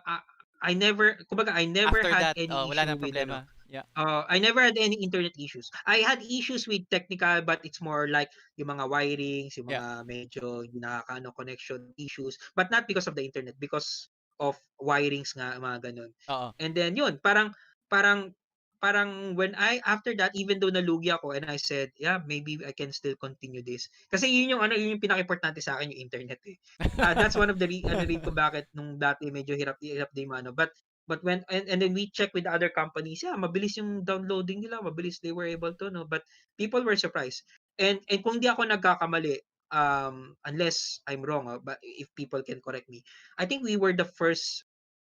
I never After had that, any wala issue nang with problema. Yeah. I never had any internet issues. I had issues with technical, but it's more like yung mga wirings, yung Yeah. mga medyo hindi nakakaano connection issues, but not because of the internet, because of wirings nga, mga ganun. Oo. And then yun, parang parang when after that, even though nalugi ako, and I said, yeah, maybe I can still continue this. Kasi yun yung pinaka-importante sa akin, yung internet eh. That's one of the reason kung bakit nung dati medyo hirap din ano. But when and then we check with other companies, yeah, mabilis yung downloading nila, mabilis they were able to, no. But people were surprised. And kung di ako nagkakamali, unless I'm wrong, but if people can correct me, I think we were the first.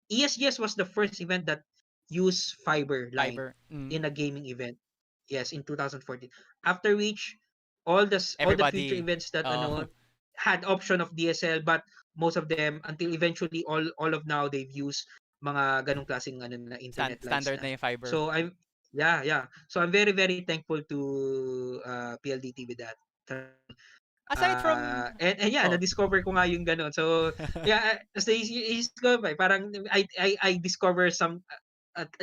ESGS was the first event that used fiber line Fiber. Mm. in a gaming event. Yes, in 2014. After which, all the future Everybody. events that Oh. had option of DSL, but most of them until eventually all of now they've used mga ganong klaseng na internet lines Standard na. na yung fiber. So yeah. So I'm very very thankful to PLDT with that. Aside from, And yeah, oh. na-discover ko nga yung gano'n. So yeah, as discover, parang I discover some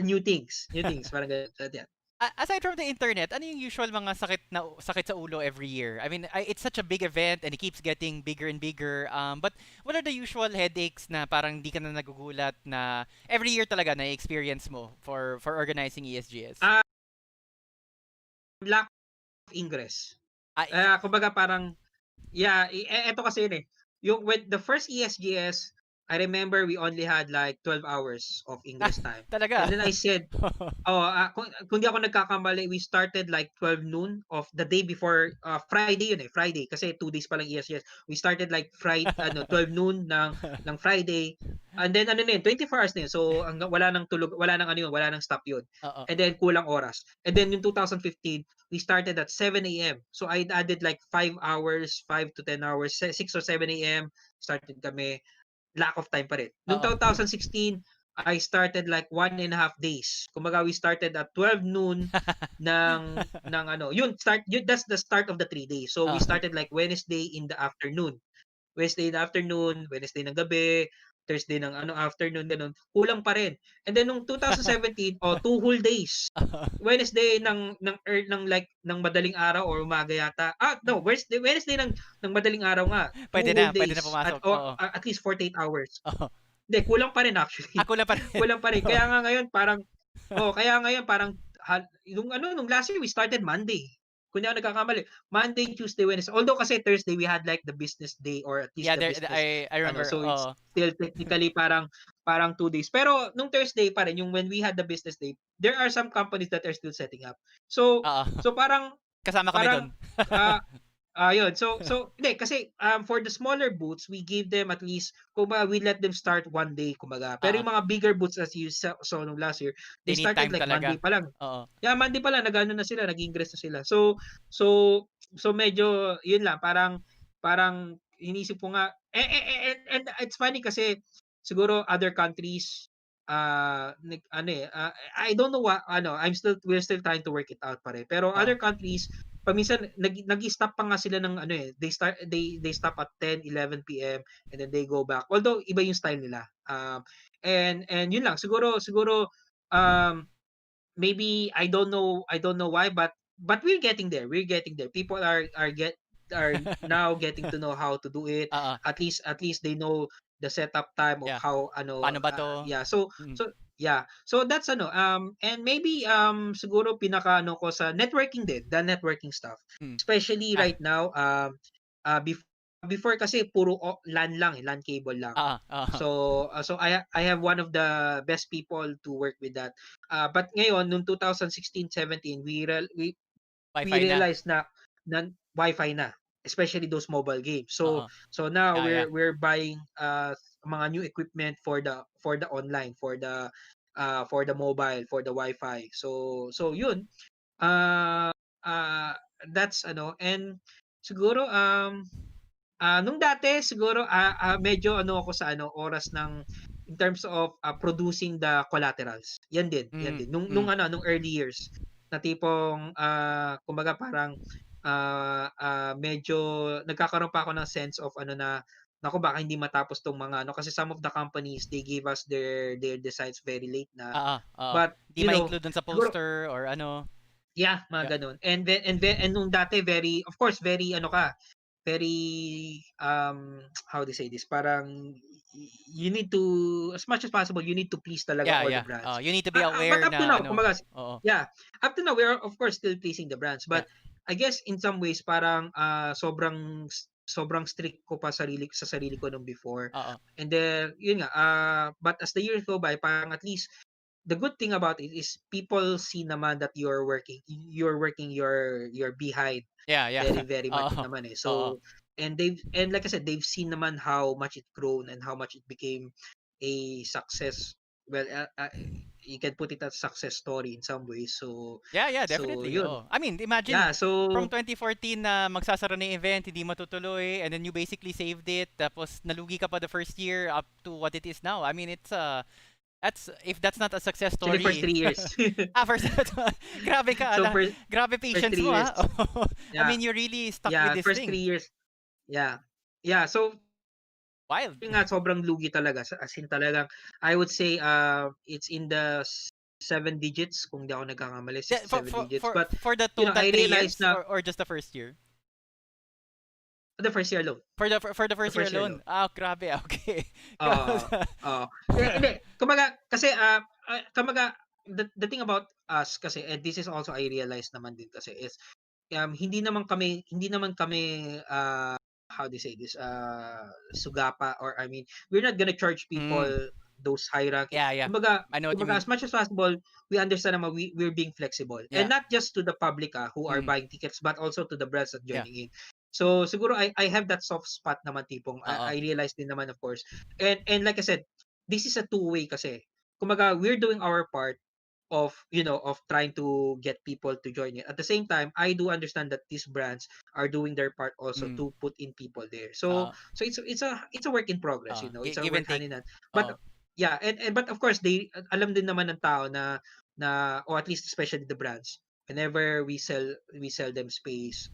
new things parang gano'n. So yeah. Aside from the internet, ano yung usual mga sakit sa ulo every year? I mean, it's such a big event and it keeps getting bigger and bigger. But what are the usual headaches na parang di ka na nagugulat na every year talaga na experience mo for organizing ESGS? Lack of ingress. Ah, Kumbaga parang yeah, eto kasi yun eh. When the first ESGS, I remember we only had like 12 hours of ingress time. talaga. And then I said, kung di ako nagkakamali, we started like 12 noon of the day before, Friday yun eh, Friday. Kasi 2 days pa lang ESGS. We started like 12 noon ng Friday. And then 24 hours na yun. So wala nang tulog, wala nang wala nang stop yun. Oo. And then kulang oras. And then in 2015, we started at 7 a.m. So I added like 5 hours, 5 to 10 hours, 6 or 7 a.m. started kami. lack of time pa rin. Noong Oo. 2016, I started like 1.5 days. Kumbaga, we started at 12 noon ng ano, that's the start of the 3 days. So we Oo. started like Wednesday in the afternoon. Wednesday in the afternoon, Wednesday ng gabi, Thursday ng ano afternoon ganun. Kulang pa rin. And then nung 2017, 2 whole days. Wednesday ng like ng madaling araw or umaga yata. No, Wednesday ng madaling araw nga. 2 whole Pwede na days pumasok. or Oo. at least 48 hours. Oo. Hindi, kulang pa rin actually. Ako lang pa rin. Kulang pa rin. Oo. Kaya ngayon parang nung last year we started Monday. Kung di ako nagkakamali, Monday, Tuesday, Wednesday. Although kasi Thursday we had like the business day or at least Yeah, the there business I remember. so it's Oo. still technically parang 2 days. Pero nung Thursday pa rin yung when we had the business day, there are some companies that are still setting up. So Oo. so parang Kasama kami doon. parang ah yun. So hindi kasi for the smaller booths, we give them at least kumbaga we let them start 1 day kumbaga. Pero Oo. yung mga bigger booths as you saw nung last year, they They need started time like Monday talaga. pa lang. Oo. Yeah, Monday pa lang nag-ano na sila, nag-ingress na sila. So so medyo yun lang parang inisip ko nga and it's funny kasi siguro other countries I don't know what we're still trying to work it out pare. Pero Oo. other countries paminsan nag-stop pa nga sila ng ano they stop at 10, 11 p.m. and then they go back. Although iba yung style nila. And yun lang siguro um maybe I don't know why but we're getting there. We're getting there. People are now getting to know how to do it. Oo. At least they know the setup time of Yeah. how Paano ba to? yeah. Mm. So that's and maybe siguro pinaka ano ko sa networking din, the networking stuff. Mm. Especially Ah. right now before kasi puro LAN lang, LAN cable lang. Oo. Oo. So I have one of the best people to work with that. But ngayon nung 2016-17 we Wi-Fi na. realized na Wi-Fi na, especially those mobile games. Oo. So now Yeah, yeah. we're buying mga new equipment for the online, for the mobile, for the Wi-Fi. So yun. Uh uh that's and siguro nung dati siguro medyo ako sa oras ng in terms of producing the collaterals. Yan Mm. din nung Mm. nung early years na tipong kumbaga parang medyo nagkakaroon pa ako ng sense of na naku baka hindi matapos tong mga kasi some of the companies they gave us their designs very late na Oo. Oo. but Di ma-include dun sa siguro poster or ano. yeah Yeah. mga ganun and nung dati very of course very very how do you say this parang you need to as much as possible you need to please talaga Yeah, all the yeah. brands You need to be but aware up to na now ano. kumbaga Oo. yeah up to now we are of course still pleasing the brands Yeah. but I guess in some ways parang sobrang strict ko pa sa sarili ko nung before Oo. and then yun nga but as the years go by parang at least the good thing about it is people see naman that you're working your behind Yeah, yeah. very very much Oo. naman eh. Oo. So and like I said they've seen naman how much it grown and how much it became a success. Well, you can put it as success story in some ways. Yeah, yeah, So definitely. yun. Oh. I mean, imagine Yeah, so from 2014 na magsasara na yung event, hindi matutuloy, and then you basically saved it, tapos nalugi ka pa the first year up to what it is now. I mean, it's that's if that's not a success actually first story. 3 years. First grabe ka, So grabe first patience 3 mo years. I Yeah. mean, you're really stuck with Yeah, this first thing. 3 years. Yeah. Yeah, so Wild. yun nga sobrang lugi talaga as in talagang I would say it's in the 7 digits kung di ako nagkakamali Yeah, 6 to 7 digits but for the total I 3 years realized na or just the first year? the first year alone For the the first year first year alone. alone Grabe. Okay. oo oo hindi kumbaga kasi kumbaga the thing about us kasi and this is also I realized naman din kasi is hindi naman kami how do you say this sugapa or I mean we're not gonna charge people Mm. those high ranking Yeah, yeah. kumbaga I know what you as mean. much as possible we understand naman we're being flexible and Yeah. not just to the public who are Mm. buying tickets but also to the brands that Yeah. joining in so siguro I have that soft spot naman tipong Oo. I realize din naman of course and like I said this is a two-way kasi kumbaga we're doing our part of trying to get people to join it. At the same time, I do understand that these brands are doing their part also Mm. to put in people there. So it's a work in progress, it's a Give and work hand take. in hand. Oo. But yeah, and but of course they alam din naman ng tao na or at least especially the brands, whenever we sell them space,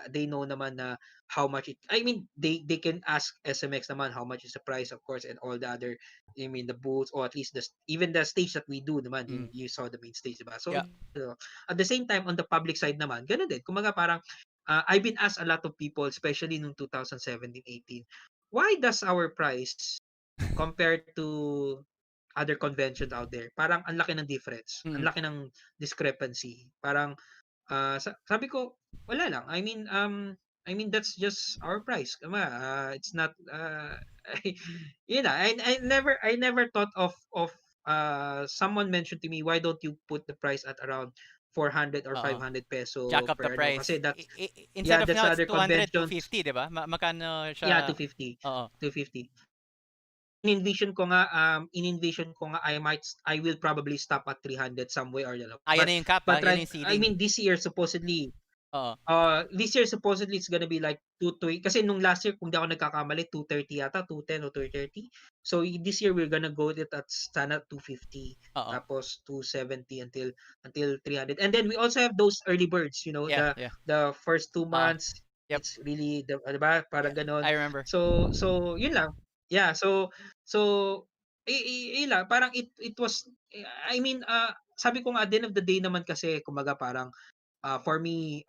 they know naman na how much it, I mean, they can ask SMX naman how much is the price, of course, and all the other, I mean, the booths, or at least even the stage that we do naman, Mm. you saw the main stage, diba? So Yeah. at the same time, on the public side naman, ganun din. Kumaga parang, I've been asked a lot of people, especially nung 2017-18, why does our price compared to other conventions out there, parang ang laki ng difference, ang Mm. laki ng discrepancy. Parang, sabi ko, wala lang. I mean that's just our price. It's not I never thought of someone mentioned to me, why don't you put the price at around 400 or Oo. 500 Jack peso up the per ano, price. kasi that's, Instead yeah, of that's now, it's other 200, conventions. 250, di ba? Magkano Yeah, siya? 250. Oo. 250. In-envision ko nga I will probably stop at 300 some way or the other. Yan na yung cap, But Yan right, yung I ceiling. mean, Oo. this year supposedly it's gonna be like 220, kasi nung last year kung di ako nagkakamali 230 yata, 210 or 230. So this year we're gonna go it at sana 250, Oo. tapos 270 until 300. And then we also have those early birds, Yeah, yeah. the first 2 months, Yep. it's really the, diba, Yeah, parang ganon. I remember. So yun lang. Yeah, so yun lang, parang it was, I mean, sabi ko nga, at the end of the day naman kasi, kumaga parang, for me,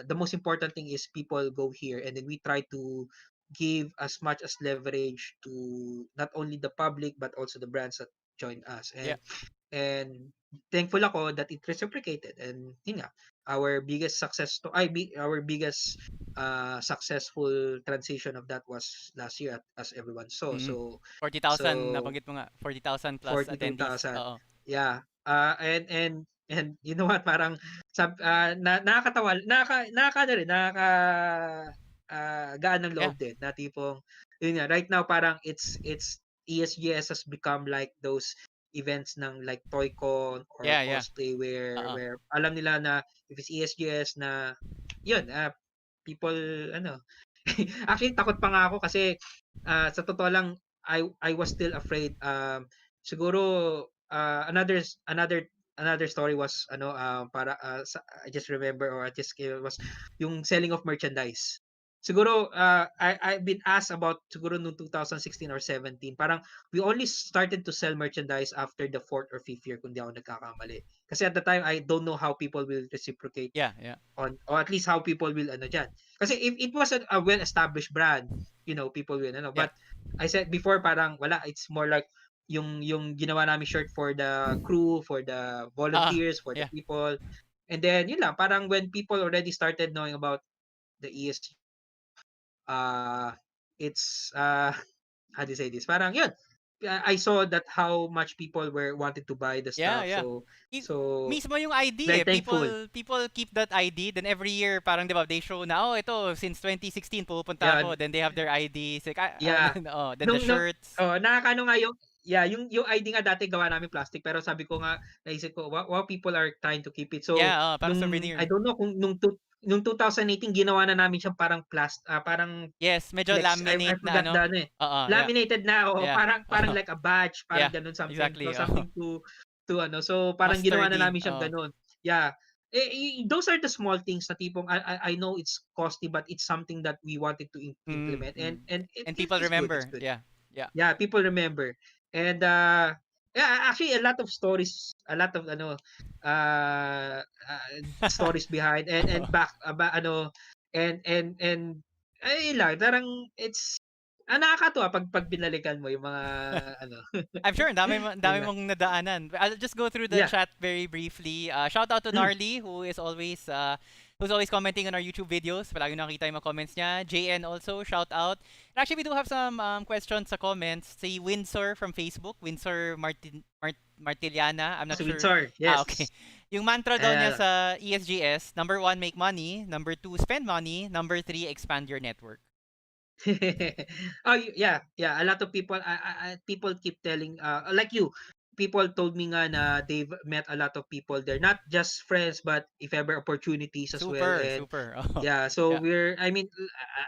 the most important thing is people go here, and then we try to give as much as leverage to not only the public but also the brands that join us. Yeah. And thankful ako that it reciprocated, and yun nga, our biggest successful transition of that was last year, as everyone saw. Mm. So 40,000, so nabanggit mo nga. 40,000 plus attendees. 42,000. Oo. Yeah. And you know what, parang nakakatawa, nakaka rin, gaan ng Yeah. loob din, na tipong yun nga, right now parang it's ESGS has become like those events ng like Toycon or Yeah, yeah. cosplay, where Oo. alam nila na if it's ESGS na yun, people ano. Actually takot pa nga ako kasi, sa totoo lang, I was still afraid. Siguro, another story was ano, I just remember, or I just was yung selling of merchandise. Siguro, I've been asked about siguro noong 2016 or 17. Parang we only started to sell merchandise after the 4th or 5th year, kung di ako nagkakamali. Kasi at the time, I don't know how people will reciprocate Yeah, yeah. on, or at least how people will ano diyan. Kasi if it was a well-established brand, people will ano. Yeah. But I said before, parang wala, it's more like yung ginawa namin shirt for the crew, for the volunteers, for the Yeah. people. And then yun lang, parang when people already started knowing about the ESG, it's how do you say this? Parang yun. I saw that how much people were wanted to buy the Yeah, stuff. yeah. So Mismo yung ID very eh. thankful. People keep that ID. Then every year, parang, di ba, they show na, ito, since 2016, pupunta Yeah, ako. Then they have their IDs. Like, yeah. then the shirts. Nakakaano nga yung ID nga dati gawa namin plastic, pero sabi ko nga, naisip ko, wow, people are trying to keep it. So Yeah, parang I souvenir. don't know kung nung 2018 ginawa na namin siyang parang Yes, medyo flex. I laminate na, forgot ano? the ano eh. Yeah. Laminated na, Yeah. parang like a badge, parang Yeah, ganun, something. exactly. So something to ano. So Mas parang ginawa na sturdy. namin siyang ganun. Yeah. Those are the small things na tipong I know it's costly, but it's something that we wanted to implement, and And it people is good. It's remember. good. Yeah. Yeah. Yeah, people remember. And yeah, actually a lot of stories, a lot of ano, stories behind, and back ano, and ay lang, parang it's nakakatuwa pag binalikan mo yung mga ano. I'm sure Yun dami lang. mong nadaanan. I'll just go through the Yeah. chat very briefly. Shout out to Gnarly, who's always commenting on our YouTube videos. Palagi nakikita yung mga comments niya. JN also, shout out. And actually, we do have some questions sa comments. Si Windsor from Facebook, Windsor Martiliana. I'm not Si sure. Windsor, yes. Okay. Yung mantra daw niya Ayan. sa ESGS, number 1, make money. Number 2, spend money. Number 3, expand your network. Yeah. A lot of people, people keep telling, like you, people told me nga na they've met a lot of people there, not just friends but if ever opportunities as well. Super, And super. Oh, yeah, so yeah. I mean,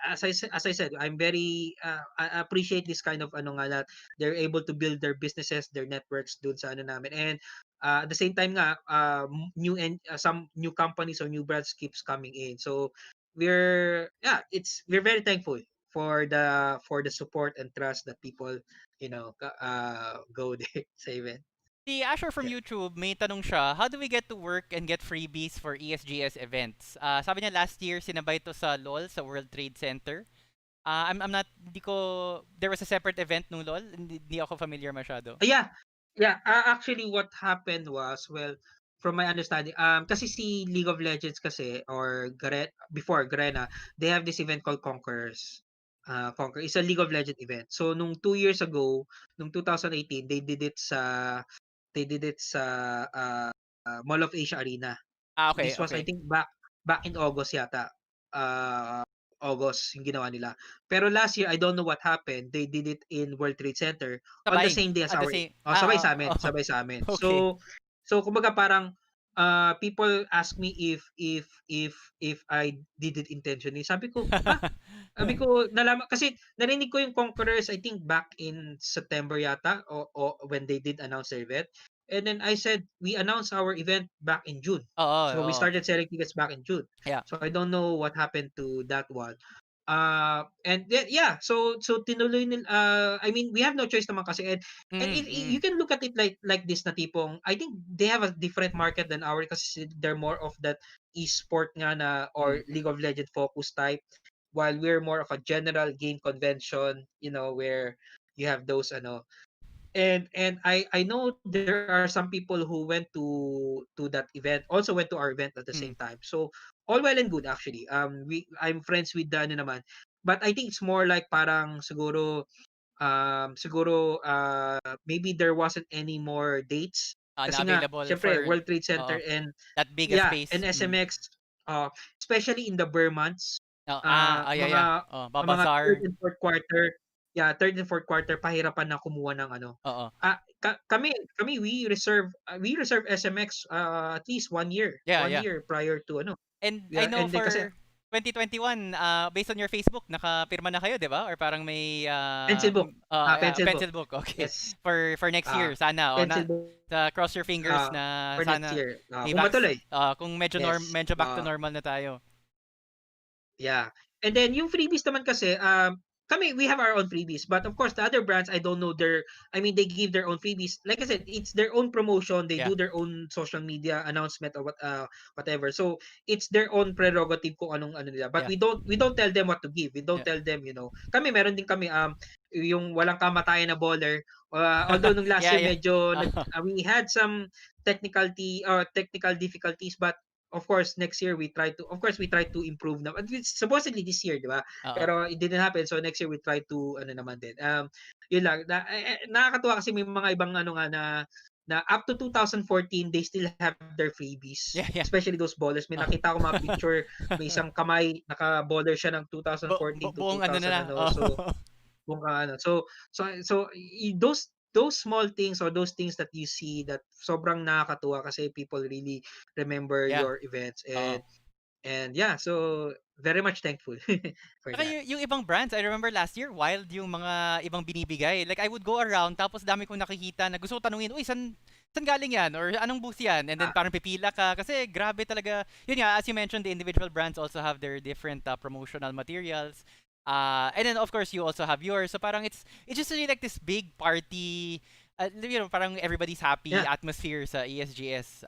as I said, I'm very I appreciate this kind of ano nga that they're able to build their businesses, their networks dun sa ano namin. And at the same time nga some new companies or new brands keeps coming in. So we're very thankful for the support and trust that people go there sa event. Si Asher from Yeah. YouTube, may tanong siya, how do we get to work and get freebies for ESGS events? Sabi niya last year, sinabay to sa LOL, sa World Trade Center. I'm not, hindi ko, there was a separate event nung LOL, hindi ako familiar masyado. Yeah. Yeah, actually what happened was, well, from my understanding, kasi si League of Legends kasi or before Garena, they have this event called Conquerors. Conquer is a League of Legends event. So nung 2 years ago, nung 2018, they did it sa Mall of Asia Arena. Okay, This was, I okay. think, back in August yata. August yung ginawa nila. Pero last year, I don't know what happened. They did it in World Trade Center on the Sabay, same day as at the our same, sabay sa amin, oh, sabay sa amin. okay. So kumbaga parang people ask me if I did it intentionally. Sabi ko nalaman kasi narinig ko yung Conquerors I think back in September yata o when they did announce their event. And then I said we announced our event back in June. Oo, So we oo. started selling tickets back in June. Yeah. So I don't know what happened to that one. And yeah, so tinuloy nila, I mean, we have no choice naman kasi. And Mm, you mm, can look at it like this na tipong, I think they have a different market than ours kasi they're more of that e-sport nga na mm. or League of Legends focus type, while we're more of a general game convention, where you have those ano. And I know there are some people who went to that event, also went to our event at the same Mm. time. So all well and good actually. I'm friends with the ano naman. But I think it's more like parang siguro maybe there wasn't any more dates Na kasi nga available syempre for, World Trade oo, Center and that big a yeah, and space. Mm. SMX, especially in the Burr months, Oh, yeah, yeah. mga Oh, mga third babazar. and fourth quarter, yeah, third and fourth quarter pahirapan na kumuha ng ano. Oo. Kami we reserve SMX at least 1 year, Yeah, one yeah. year prior to ano. And I Yeah, know and then kasi for 2021, based on your Facebook, nakapirma na kayo, 'di ba? Or parang may pencil book, yeah, pencil book. pencil book. Okay. Yes, For next year, sana pencil book cross your fingers na for next sana year. may Kung matuloy. kung medyo Yes. medyo back to normal na tayo. Yeah. And then yung freebies naman kasi, we have our own freebies. But of course, the other brands, I don't know they give their own freebies. Like I said, it's their own promotion. They Yeah. do their own social media announcement or whatever. So it's their own prerogative kung anong ano nila. But Yeah. we don't tell them what to give. We don't Yeah. tell them, Kami meron din kami yung walang kamatayan na baller. Although nung last Yeah, year yeah. medyo we had some technical difficulties, but of course next year we try to improve na. Supposedly this year, di ba? Oo. Pero it didn't happen, so next year we try to ano naman din. Yun lang nakakatuwa kasi may mga ibang ano nga na up to 2014 they still have their freebies, Yeah, yeah. especially those ballers. May Oh. nakita ko mga picture, may isang kamay naka-baller siya ng 2014 to Buong ano 2000 na. ano. Oh. So kung ano. Those small things or those things that you see that sobrang nakakatuwa kasi people really remember Yeah. your events. Oo. And yeah, so very much thankful for Saka that. yung ibang brands, I remember last year, wild yung mga ibang binibigay. Like, I would go around, tapos dami kong nakikita na gusto ko tanungin, uy, saan galing yan? Or anong booth yan? And then Ah, parang pipila ka. Kasi grabe talaga. Yun nga, as you mentioned, the individual brands also have their different promotional materials. And then, of course, you also have yours. So parang it's just really like this big party, parang everybody's happy yeah. atmosphere sa ESGS.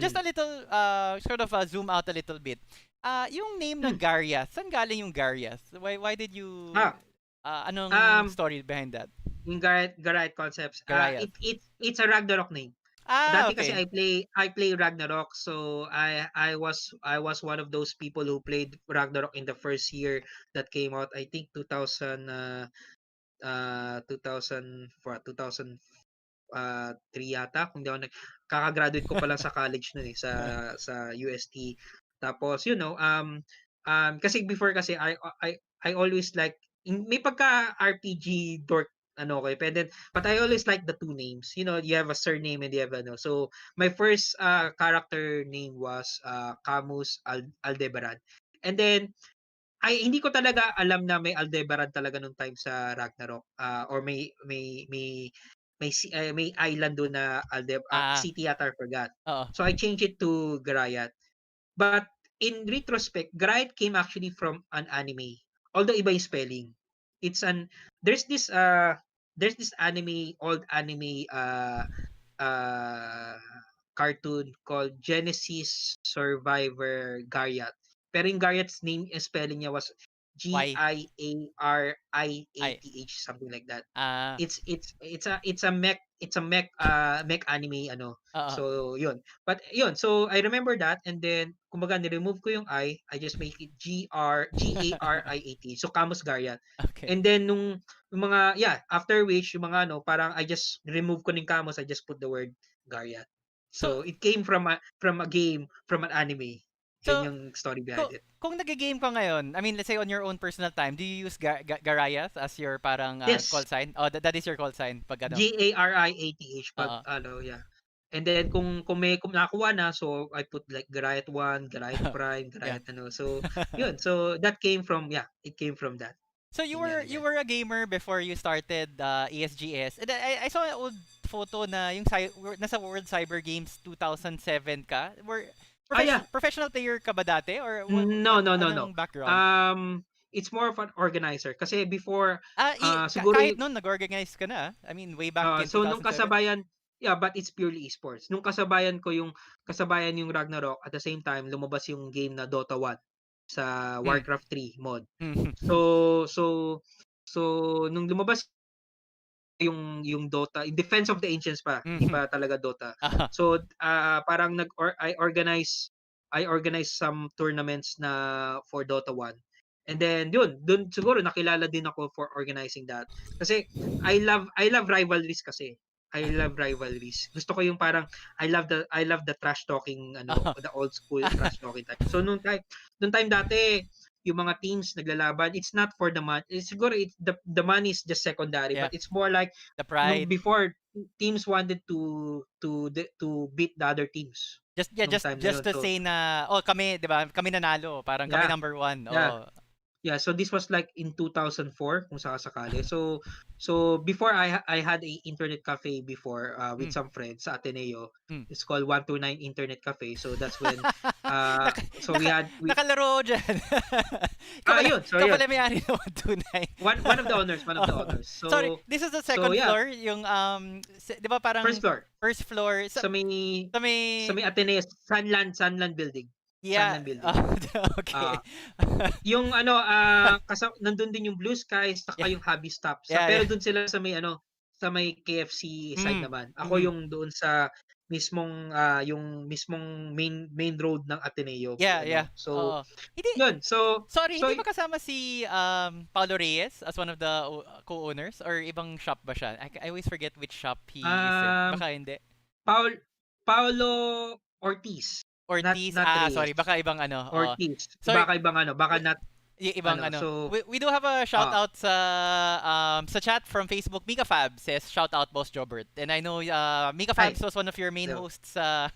Just Mm. a little, sort of zoom out a little bit. Yung name na Hmm. Gariath, saan galing yung Gariath? Why did you Ah, anong um, story behind that? yung Gariath Concepts. Gariath. It's a Ragnarok name. Dati kasi Okay. I play Ragnarok, so I was one of those people who played Ragnarok in the first year that came out. I think 2003 yata, kung di ako kaka-graduate ko pa lang sa college noon sa UST. Tapos kasi before kasi I always like may pagka RPG dork ano ko. But I always like the two names. You know, you have a surname and you have ano. So my first character name was Camus Aldebaran. And then hindi ko talaga alam na may Aldebaran talaga nung time sa Ragnarok. Or may island doon na Ah, city yata, I forgot. oo. So I changed it to Gariath. But in retrospect, Gariath came actually from an anime. Although iba yung spelling. It's an there's this old anime uh cartoon called Genesis Survivor Gariath. Pero yung Gariath's name spelling niya was Why? Giariath, something like that. Ah, It's a mech anime ano. oo. So yun. But yun, so I remember that, and then kumbaga ni-remove ko yung I just make it Gariath. So Camus Gariath. Okay. And then yung mga after which yung mga ano, parang I just remove ko ng Camus, I just put the word Gariath. So, So it came from a game, from an anime. Yun so yung story kung, behind it. kung nag-game ka ngayon, I mean, let's say on your own personal time, do you use Gariath as your parang call Yes. sign? Oh, that is your call sign pag ano. Gariath pag Oo. ano, yeah. And then kung nakuha na, so I put like Gariath 1, Gariath Prime, Yeah. Gariath ano. So yun. So that came from it came from that. So you were Ganyan. a gamer before you started ESGS. And I saw an old photo na yung nasa World Cyber Games 2007 ka. Yeah. Professional player ka ba dati or No. anong background? It's more of an organizer kasi before siguro Kahit noon nag-organize ka na. I mean, way back in so nung 2007. kasabayan, but it's purely esports. Nung kasabayan yung Ragnarok, at the same time lumabas yung game na Dota 1 sa Mm. Warcraft 3 mod. Mm. So so nung lumabas yung Dota, in Defense of the Ancients pa, hindi Mhm. pa talaga Dota. Aha. So parang I organize some tournaments na for Dota 1. And then dun siguro nakilala din ako for organizing that. Kasi I love rivalries kasi. I love rivalries. Gusto ko yung parang I love the trash talking Aha. the old school trash talking type. So nung time dati yung mga teams naglalaban, it's not for the money. Siguro the money is just secondary, Yeah, but it's more like the nung pride. before teams wanted to beat the other teams nung time na Just yun. to So say na kami, 'di ba? Kami nanalo, parang kami yeah, number one. yeah. Oh. Yeah, so this was like in 2004 kung sakasakali. So before I had a internet cafe before with Mm. some friends sa Ateneo. Mm. It's called 129 Internet Cafe. So that's when Naka, so we nakalaro ako dyan. yun. So ikaw yun. pala may-ari ng 129. One of the owners, one of the Oh. owners. Sorry, So this is the second yeah, floor, yung 'di ba parang first floor first floor sa may sa may Ateneo Sunland building. yeah. Sunland building. Okay. Yung nandun din yung Blue Skies saka Yeah. yung Hobby Stop. Yeah, Pero yeah. dun sila sa may KFC side Mm. naman. Ako Mhm. yung doon sa mismong yung mismong main road ng Ateneo Yeah, yeah. So Oo. Hindi, yun. sorry, So hindi ba kasama si Paulo Reyes as one of the co-owners or ibang shop ba siya? I always forget which shop he is in. um Baka hindi. Paulo Ortiz, Ortiz. not Sorry, Reyes. baka ibang ano. Oo. Ortiz. Sorry, Baka ibang baka not yung ibang ano. so We do have a shout out sa chat from Facebook. Mika Fab says shout out Boss Joebert. And I know Mika hi. Fabs was one of your main So, hosts sa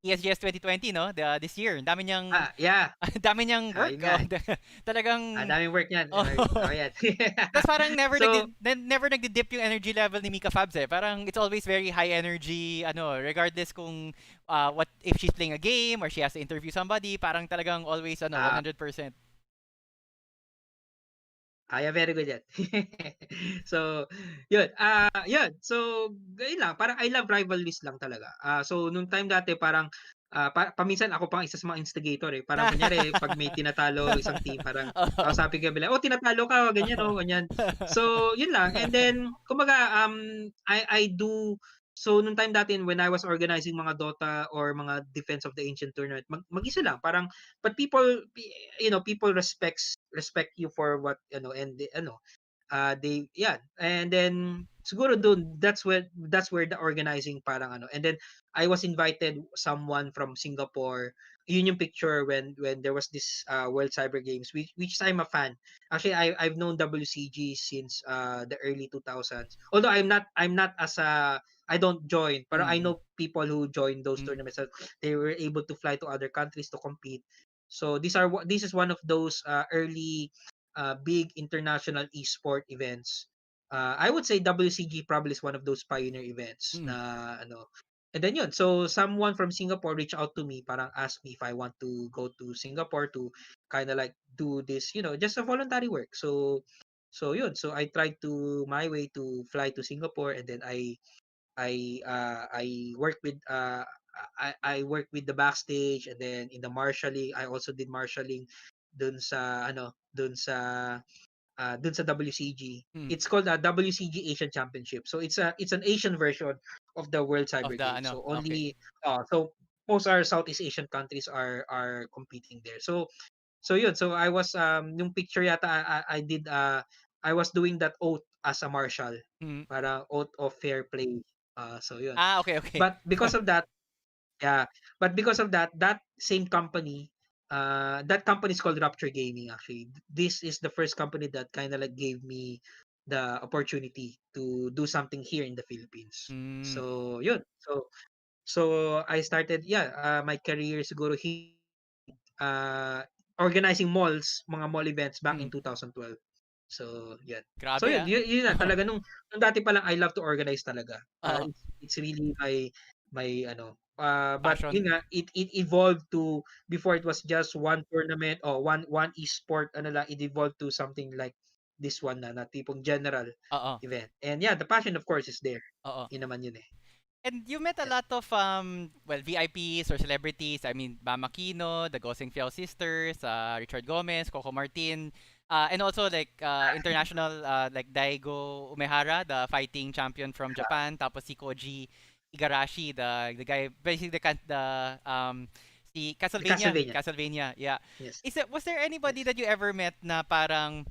ESGS 2020 no? This year. Ang dami niyang yeah. dami niyang work. Ayun nga. Talagang Daming work niyan. Oh. Yan. Tapos parang never So, never nagdi-dip yung energy level ni Mika Fabs eh. Parang it's always very high energy regardless kung what if she's playing a game or she has to interview somebody, parang talagang always 100%. yeah, very good yan. So, yun. Yun. So, yun lang. Parang I love rivalries lang talaga. So, nung time dati, parang paminsan ako pang isa sa mga instigator eh. Parang kunyari, pag may tinatalo isang team, parang kausapin ka bila, tinatalo ka, ganyan ganyan. So, yun lang. And then, kumbaga, I do. So, nung time dati, when I was organizing mga Dota or mga Defense of the Ancient tournament, mag-isa lang. Parang, but people respect you for what, and and then siguro doon that's where the organizing parang and then I was invited someone from Singapore yun yung picture when there was this World Cyber Games, which I'm a fan. Actually, I've known WCG since the early 2000s. Although I'm not as a I don't join, but I Mm-mm. know people who join those Mm. tournaments that they were able to fly to other countries to compete. So this is one of those early big international esport events. I would say WCG probably is one of those pioneer events Mm. na ano. And then yun, so someone from Singapore reached out to me, parang asked me if I want to go to Singapore to kind of like do this, just a voluntary work. So yun, so I tried to my way to fly to Singapore, and then I work with I work with the backstage, and then in the marshalling I also did marshalling dun sa WCG. Mm. It's called a WCG Asian Championship. So it's an Asian version of the World Of Cyber the Games. So okay. only so most our Southeast Asian countries are competing there. So yun. So I was yung picture yata I did I was doing that oath as a marshal. Mm. Para oath of fair play. So yun. Okay, okay. But because of that, yeah. But because of that, that same company, that company is called Rapture Gaming actually. This is the first company that kind of like gave me the opportunity to do something here in the Philippines. Mm. So, yun. So I started my career siguro uh organizing mga mall events back in Mm. 2012. So, yan. So Grabe yun, ah. yun na talaga nung dati pa lang I love to organize talaga. Oo. It's really my ano but Passion. yun nga it evolved to before it was just one tournament or one esport ano lang it evolved to something like this one na tipong general Oo. event. And yeah, the passion of course is there. Oo. Yun naman yun eh. And you met a Yeah. lot of VIPs or celebrities. I mean, Bam Aquino, the Goseng Fiao sisters, Richard Gomez, Coco Martin, and also like international like Daigo Umehara, the fighting champion from Japan. Tapos si Koji Igarashi, the guy basically the si The Castlevania, Castlevania. Castlevania. Yeah. Yes. Was there anybody Yes. that you ever met na parang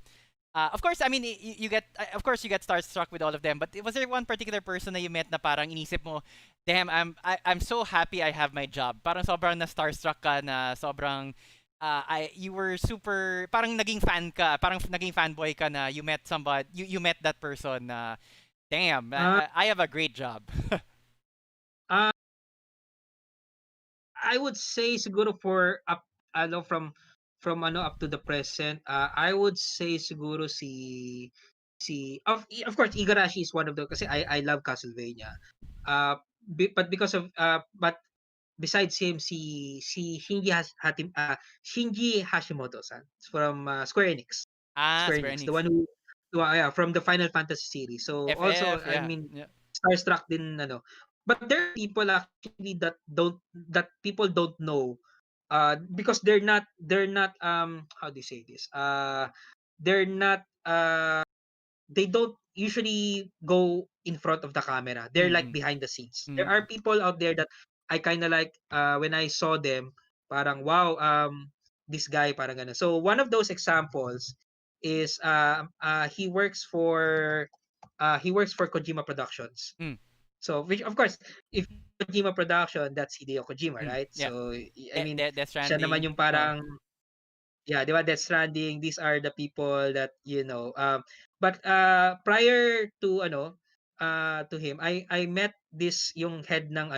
of course, I mean, you get, of course, you get starstruck with all of them. But was there one particular person na you met na parang inisip mo, damn, I'm so happy I have my job. Parang sobrang na starstruck ka na sobrang, you were super, parang naging fan ka, parang naging fanboy ka na you met somebody, you met that person na, damn, Uh, I have a great job. uh I would say siguro for up ano from ano up to the present, I would say siguro of course Igarashi is one of the kasi I love Castlevania. But because of but besides him si Shinji Hashimoto-san from Square Enix. Square Square Enix, the Enix. one yeah, from the Final Fantasy series. So also FF, I yeah. mean Yeah. starstruck din ano. But there are people actually that people don't know because they're not how do you say this? They're not they don't usually go in front of the camera. They're like Mm-mm. behind the scenes. There are Mm-mm. people out there that I kind of like when I saw them parang wow this guy parang ganun. So one of those examples is he works for Kojima Productions. Mm. So which of course if Kojima Production that's Hideo Kojima, Mm. right? Yeah. So I mean Death siya naman Stranding. yung parang yeah, 'di ba? Death Stranding, these are the people that but prior to him, I met this yung head ng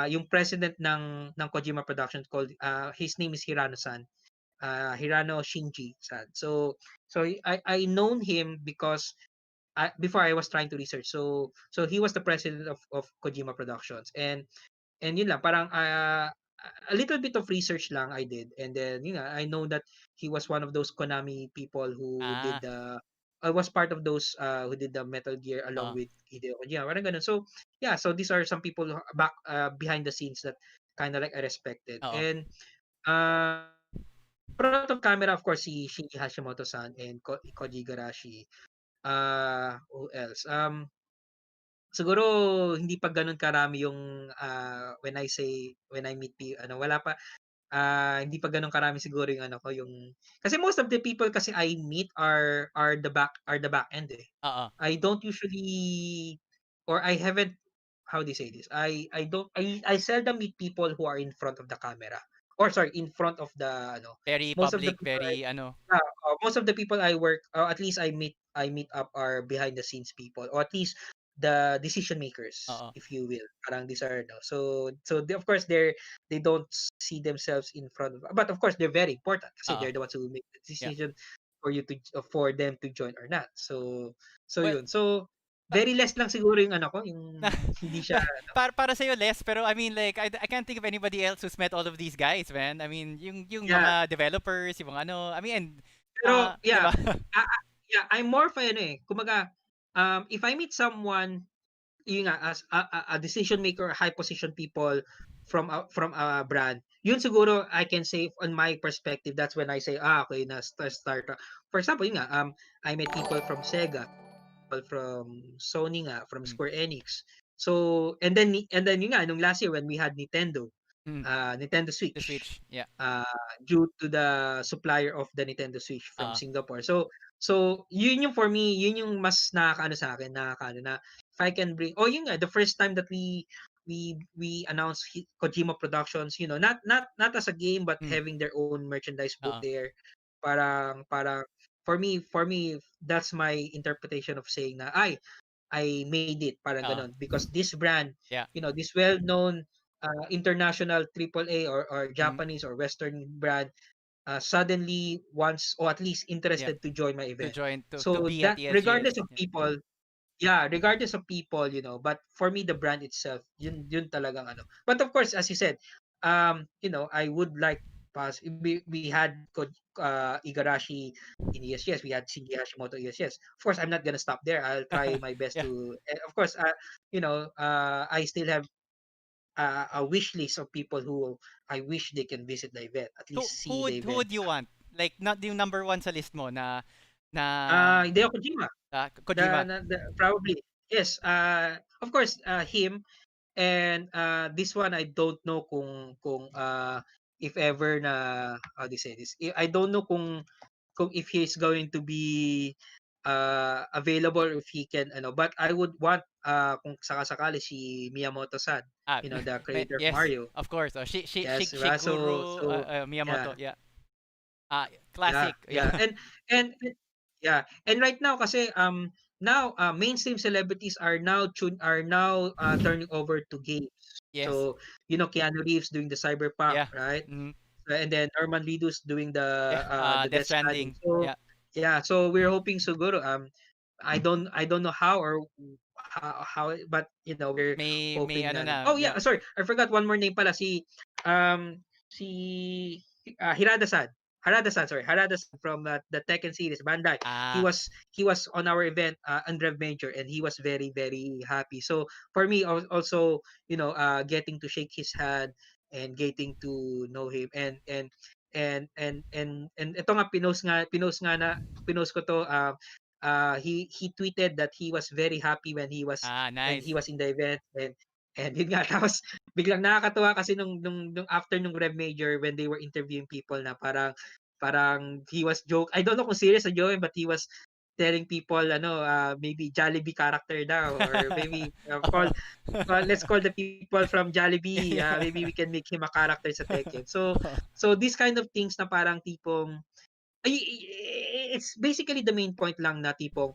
yung president ng Kojima Productions called his name is Hirano-san. Hirano Shinji-san. So I known him because before I was trying to research. So he was the president of Kojima Productions, and yun lang, parang a little bit of research lang I did. And then, I know that he was one of those Konami people who did Ah. I was part of those who did the Metal Gear along Oo. with Hideo Kojima. Parang ganun. So, yeah, so these are some people back behind the scenes that kind of like I respected. Oo. And uh, front of camera, of course, si Shinji Hashimoto-san and Koji Igarashi. Who else? Siguro hindi pa gano'n karami yung, when I meet wala pa, hindi pa gano'n karami siguro yung ko, yung kasi most of the people kasi I meet are the back end, eh. Oo. I don't usually or I haven't how do you say this? I seldom meet people who are in front of the camera, or sorry, in front of the Very most of the public, people very ano. most of the people I work, at least I meet up are behind the scenes people, or at least the decision makers, Oo. if you will. Parang these are no. So of course they don't see themselves in front of, but of course they're very important kasi Oo. they're the ones who make the Yeah. decision for them to join or not. So Well, yun. So uh, very less lang siguro yung ko, yung hindi siya para sa'yo less, pero I mean like I can't think of anybody else who's met all of these guys, man. I mean, yung yeah. mga developers, yung mga ano, I mean, Pero 'di yeah, ba? yeah, I'm more for kumbaga, if I meet someone, yun nga, as a decision maker, high position people from a brand, yun siguro I can say on my perspective, that's when I say, okay, na start. For example, yun nga, I met people from Sega, people from Sony nga, from Mm, Square Enix. So, and then yun nga, nung last year when we had mm, Nintendo the Switch, Switch. Yeah. uh, due to the supplier of the Nintendo Switch from Oo. Singapore. So yun yung for me, yun yung mas nakakaano sa akin, nakakaano na if I can bring, yun nga, the first time that we announced Kojima Productions, not as a game but Mm, having their own merchandise booth oo. there. Parang for me that's my interpretation of saying na I made it, parang Oo. gano'n, because this brand, Yeah. this well-known international AAA or Mm, Japanese or Western brand suddenly wants, or at least yeah. interested to join my To event. join to So be at that ESGS. regardless of Yeah. people, yeah, regardless of people, but for me the brand itself, yun talagang ano. But of course, as you said, I would like we had Igarashi in ESGS, we had Shinji Hashimoto ESGS. Of course, I'm not gonna stop there. I'll try my best Yeah. to, of course, I still have a wish list of people who I wish they can visit the event, at Who least who see would the who event. would you want? Like not yung number one sa list mo na Hideo Kojima, Kojima. probably yes. Of course, him. And this one I don't know kung if ever na, how do you say this? I don't know kung if he's going to be available, if he can but I would want kung sakasakali si Miyamoto-san, Ah, the creator of yes, Mario. of course. Oh, Yes, diba? Shigeru So yeah. Miyamoto. Yeah. Yeah, Classic. Yeah. yeah. And yeah. And right now kasi now mainstream celebrities are now turning over to games. Yes. So, Keanu Reeves doing the Cyberpunk, Yeah. right? Mm, And then Norman Reedus doing yeah. the Death Death Stranding. Stranding. So, Yeah. yeah, so we're hoping siguro I don't know how or how, but we're May hoping ano na na. oh Yeah. yeah, sorry, I forgot one more name pala, si Harada-san from the Tekken series Bandai. He Ah, was he was on our event on Rev Major, and he was very very happy. So for me also, getting to shake his hand and getting to know him, and ito nga, pinost ko to, he tweeted that he was very happy when he nice. was in the event, and yun nga, tapos biglang nakakatuwa kasi nung after nung Rev Major, when they were interviewing people, na parang he was joke, I don't know kung serious na joke, but he was telling people maybe Jollibee character daw, or maybe let's call the people from Jollibee, Yeah. maybe we can make him a character sa Tekken. So these kind of things na parang tipong it's basically the main point lang na tipong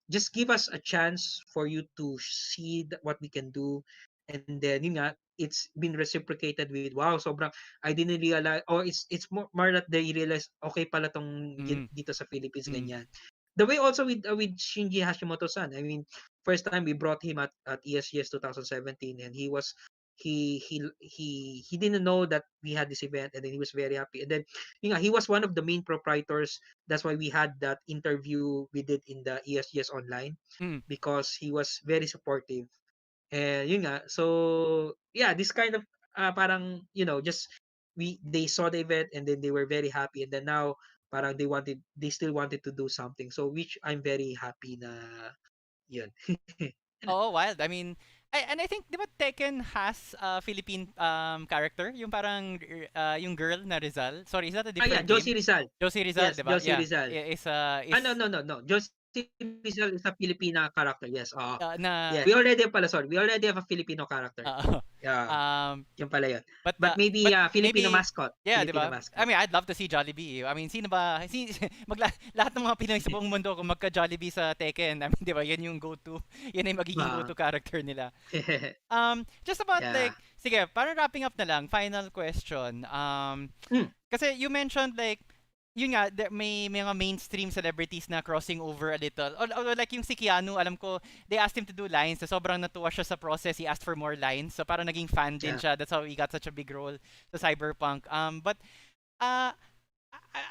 just give us a chance for you to see what we can do, and then yun nga, it's been reciprocated with, wow, sobrang, I didn't realize, or it's more that they realize, okay pala tong Mm, dito sa Philippines, mm, ganyan. The way also with Shinji Hashimoto-san, I mean, first time we brought him at ESGS 2017, and he didn't know that we had this event, and then he was very happy, and then he was one of the main proprietors. That's why we had that interview we did in the ESGS online, mm. because he was very supportive. And yun nga, so yeah, this kind of parang, just they saw the event, and then they were very happy, and then now parang they still wanted to do something, so which I'm very happy na yun. Oh, wild. I mean, and I think, di ba Tekken has a Philippine character? Yung parang, yung girl na Rizal. Sorry, is that a Yeah, different game? Josie Rizal. Josie Rizal, Yes, di ba? Josie Yeah. Rizal. Is No, no, no, no, Si Rizal is a Filipina character. Yes. Na Yeah. We already have a Filipino character. uh, Yeah. um Yung pala yun. but But maybe but Filipino maybe mascot. yeah, 'di Filipino ba? I mascot. mean, I'd love to see Jollibee. I mean, sino ba lahat ng mga Pinoy sa buong mundo kung magka-Jollibee sa Tekken, I mean, 'di ba? Yan yung go-to. Yan yung magiging Ah. go-to character nila. Just about Yeah. like sige, parang wrapping up na lang, final question. Hmm. Kasi you mentioned like yun nga, may mga mainstream celebrities na crossing over a little. Although like yung si Keanu, alam ko, they asked him to do lines. So sobrang natuwa siya sa process. He asked for more lines. So parang naging fan din Yeah. siya. That's how he got such a big role sa Cyberpunk. But uh,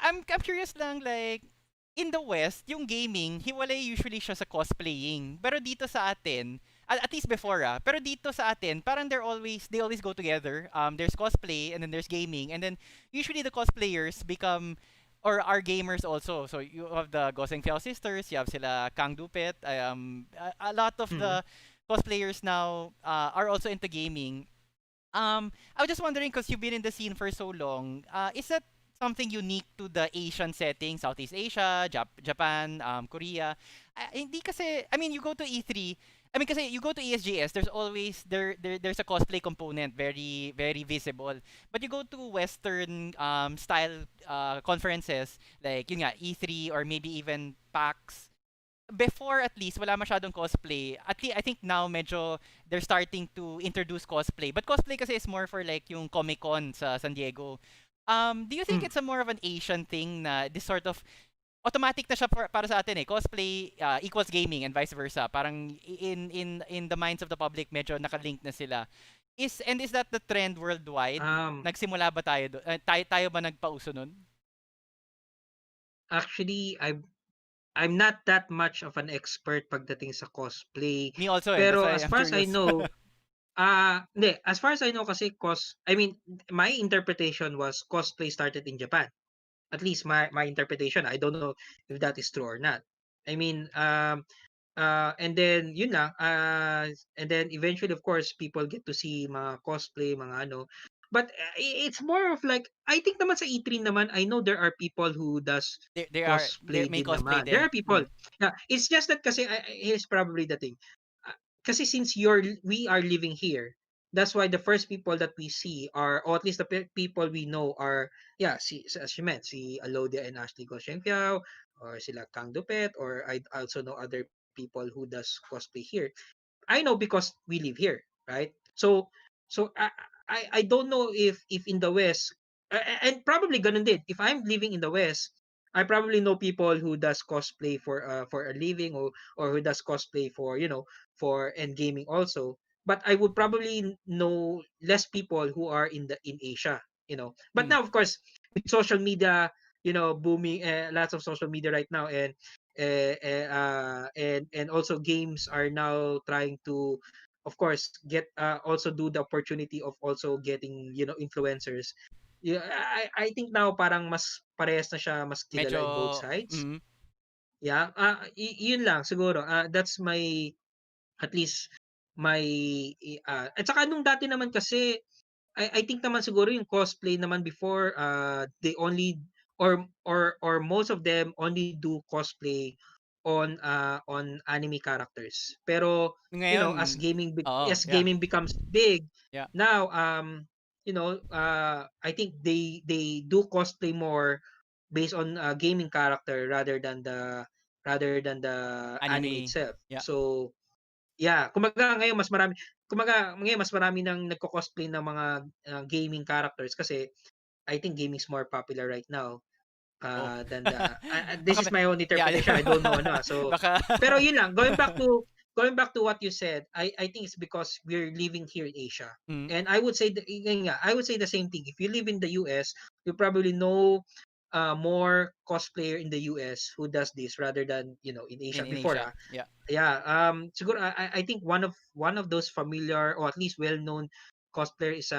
I'm curious lang, like, in the West, yung gaming, hiwalay usually siya sa cosplaying. Pero dito sa atin, at least before pero dito sa atin, parang they always go together. There's cosplay and then there's gaming. And then usually the cosplayers become or are gamers also. So you have the Goseng Fiao sisters, you have sila Kang Dupet. A lot of Mhm. the cosplayers now are also into gaming. I was just wondering because you've been in the scene for so long, is that something unique to the Asian setting, Southeast Asia, Japan, Korea? Hindi kasi, I mean, you go to E3, I mean, kasi you go to ESGS, there's always there's a cosplay component, very very visible. But you go to Western style conferences like yun nga E3 or maybe even PAX. Before at least wala masyadong cosplay. At least I think now medyo they're starting to introduce cosplay. But cosplay kasi is more for like yung Comic Con sa San Diego. Do you think Mm. it's a more of an Asian thing na this sort of automatic na siya para sa atin eh. Cosplay equals gaming and vice versa. Parang in the minds of the public medyo nakalink na sila. Is that the trend worldwide? Um. Nagsimula ba tayo doon? Tayo ba nagpauso nun? Actually, I'm not that much of an expert pagdating sa cosplay. Me also eh. That's Pero why as I'm far as I curious. know, hindi. As far as I know kasi I mean, my interpretation was cosplay started in Japan. At least my interpretation. I don't know if that is true or not. I mean, and then yun lang, and then eventually of course people get to see mga cosplay, mga ano. But it's more of like I think naman sa E3 naman I know there are people who does There cosplay may din cosplay naman. There din. are people. Yeah, it's just that kasi here's probably the thing. Kasi since we are living here, that's why the first people that we see are, or at least the people we know are, yeah, as you meant, si Alodia and Ashley Goshenfiao, or sila Kang Dupet, or I also know other people who does cosplay here. I know because we live here, right? So I don't know if in the West, and probably ganun din. If I'm living in the West, I probably know people who does cosplay for a living, or who does cosplay for for and gaming also. But I would probably know less people who are in Asia, But Mm. now of course with social media, booming, lots of social media right now, and also games are now trying to of course get also do the opportunity of also getting influencers. Yeah, I think now parang mas parehas na siya, mas kilala Medyo in both sides. mm, Yeah, yun lang siguro. That's my, at least my, at saka nung dati naman kasi I think naman siguro yung cosplay naman before, they only, or most of them only do cosplay on anime characters. Pero ngayon oo, as yeah. gaming becomes big Yeah. now, I think they do cosplay more based on gaming character rather than the anime Anime. itself. Yeah. So yeah, kumbaga ngayon mas marami nang nagko-cosplay ng mga gaming characters kasi I think gaming is more popular right now Oh. than the this Baka is my own yeah. interpretation. I don't know ano. So Baka pero yun lang, going back to what you said, I think it's because we're living here in Asia. mm, And I would say I would say the same thing. If you live in the US, you probably know more cosplayer in the US who does this rather than in Asia in before. Asia. Yeah. Yeah, siguro I think one of those familiar or at least well-known cosplayer is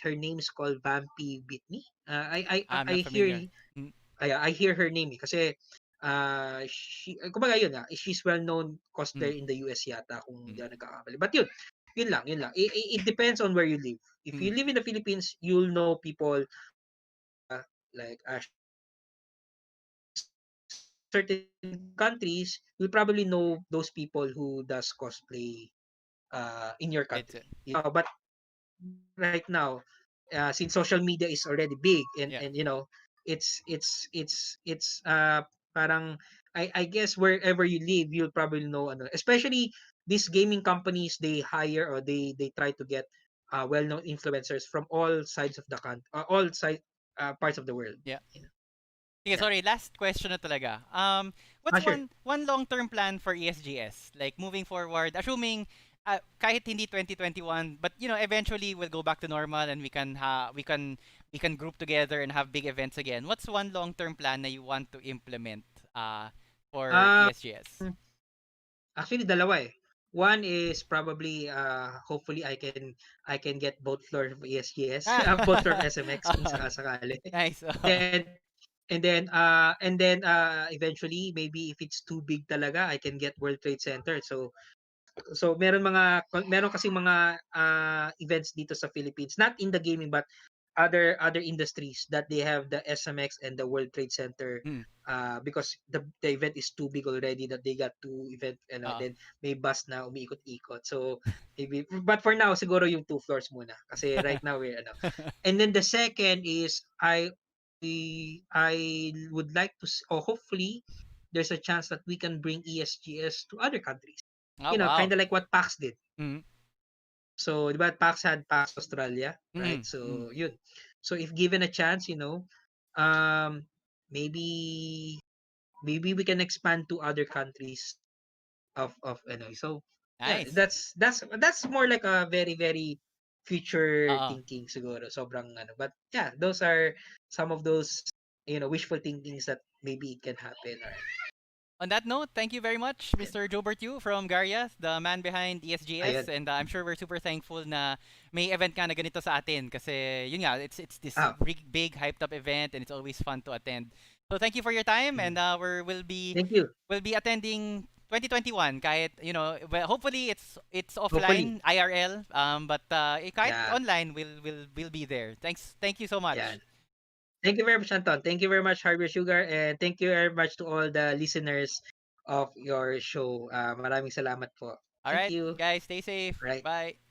her name is called Vampy Bitney. I'm I not hear familiar. Mm, I hear her name kasi kumbaga yun she's well-known mm, cosplayer in the US yata kung mm, di ako nagkakamali. But yun lang, yun lang. It depends on where you live. If mm. you live in the Philippines, you'll know people like Ashley Goshenfiao, like Kang Dupet, certain countries, you'll probably know those people who does cosplay in your It's country. But right now, since social media is already big, yeah. and it's parang I guess wherever you live, you'll probably know ano. Especially these gaming companies, they hire or they try to get well-known influencers from all sides of the country, all side parts of the world. Yeah. You know? Okay, Yeah. sorry, last question na talaga. What's Sure. one long-term plan for ESGS? Like moving forward, assuming kahit hindi 2021, but eventually we'll go back to normal and we can group together and have big events again. What's one long-term plan na you want to implement for Um, ESGS? Actually, dalawa eh. One is probably hopefully I can get both floor of ESGS, both floor of SMX kung Oh, sakasakali. nice. Then and then eventually maybe if it's too big talaga, I can get World Trade Center. So meron kasi mga events dito sa Philippines, not in the gaming but other industries that they have the SMX and the World Trade Center Hmm. because the event is too big already that they got two event Oo. then may bus na umiikot-ikot. So maybe but for now siguro yung two floors muna kasi right now we're and then the second is I would like to or hopefully there's a chance that we can bring ESGS to other countries. Oh, wow. Kind of like what PAX did. Mm. So, di ba, PAX had PAX Australia, right? Mm. Mm. So, yun. So, if given a chance, um, maybe we can expand to other countries so yeah, Nice. that's more like a very very future Oo. thinking siguro, sobrang but yeah, those are some of those wishful thinkings that maybe it can happen. On that note, thank you very much, Okay. Mr. Joebert Yu from Gariath, the man behind ESGS. Ayun. And I'm sure we're super thankful na may event ka na ganito sa atin. Kasi yun nga, it's this Ah, big hyped up event and it's always fun to attend. So thank you for your time and mm. Thank you. we'll be attending 2021 kahit well, hopefully it's Hopefully. offline IRL but kahit Yeah. online we'll be there. Thank you so Yeah. much. Thank you very much, Anton. Thank you very much, Hardware Sugar, and thank you very much to all the listeners of your show. Maraming salamat po. All Thank right, you. guys, stay safe. Right. Bye.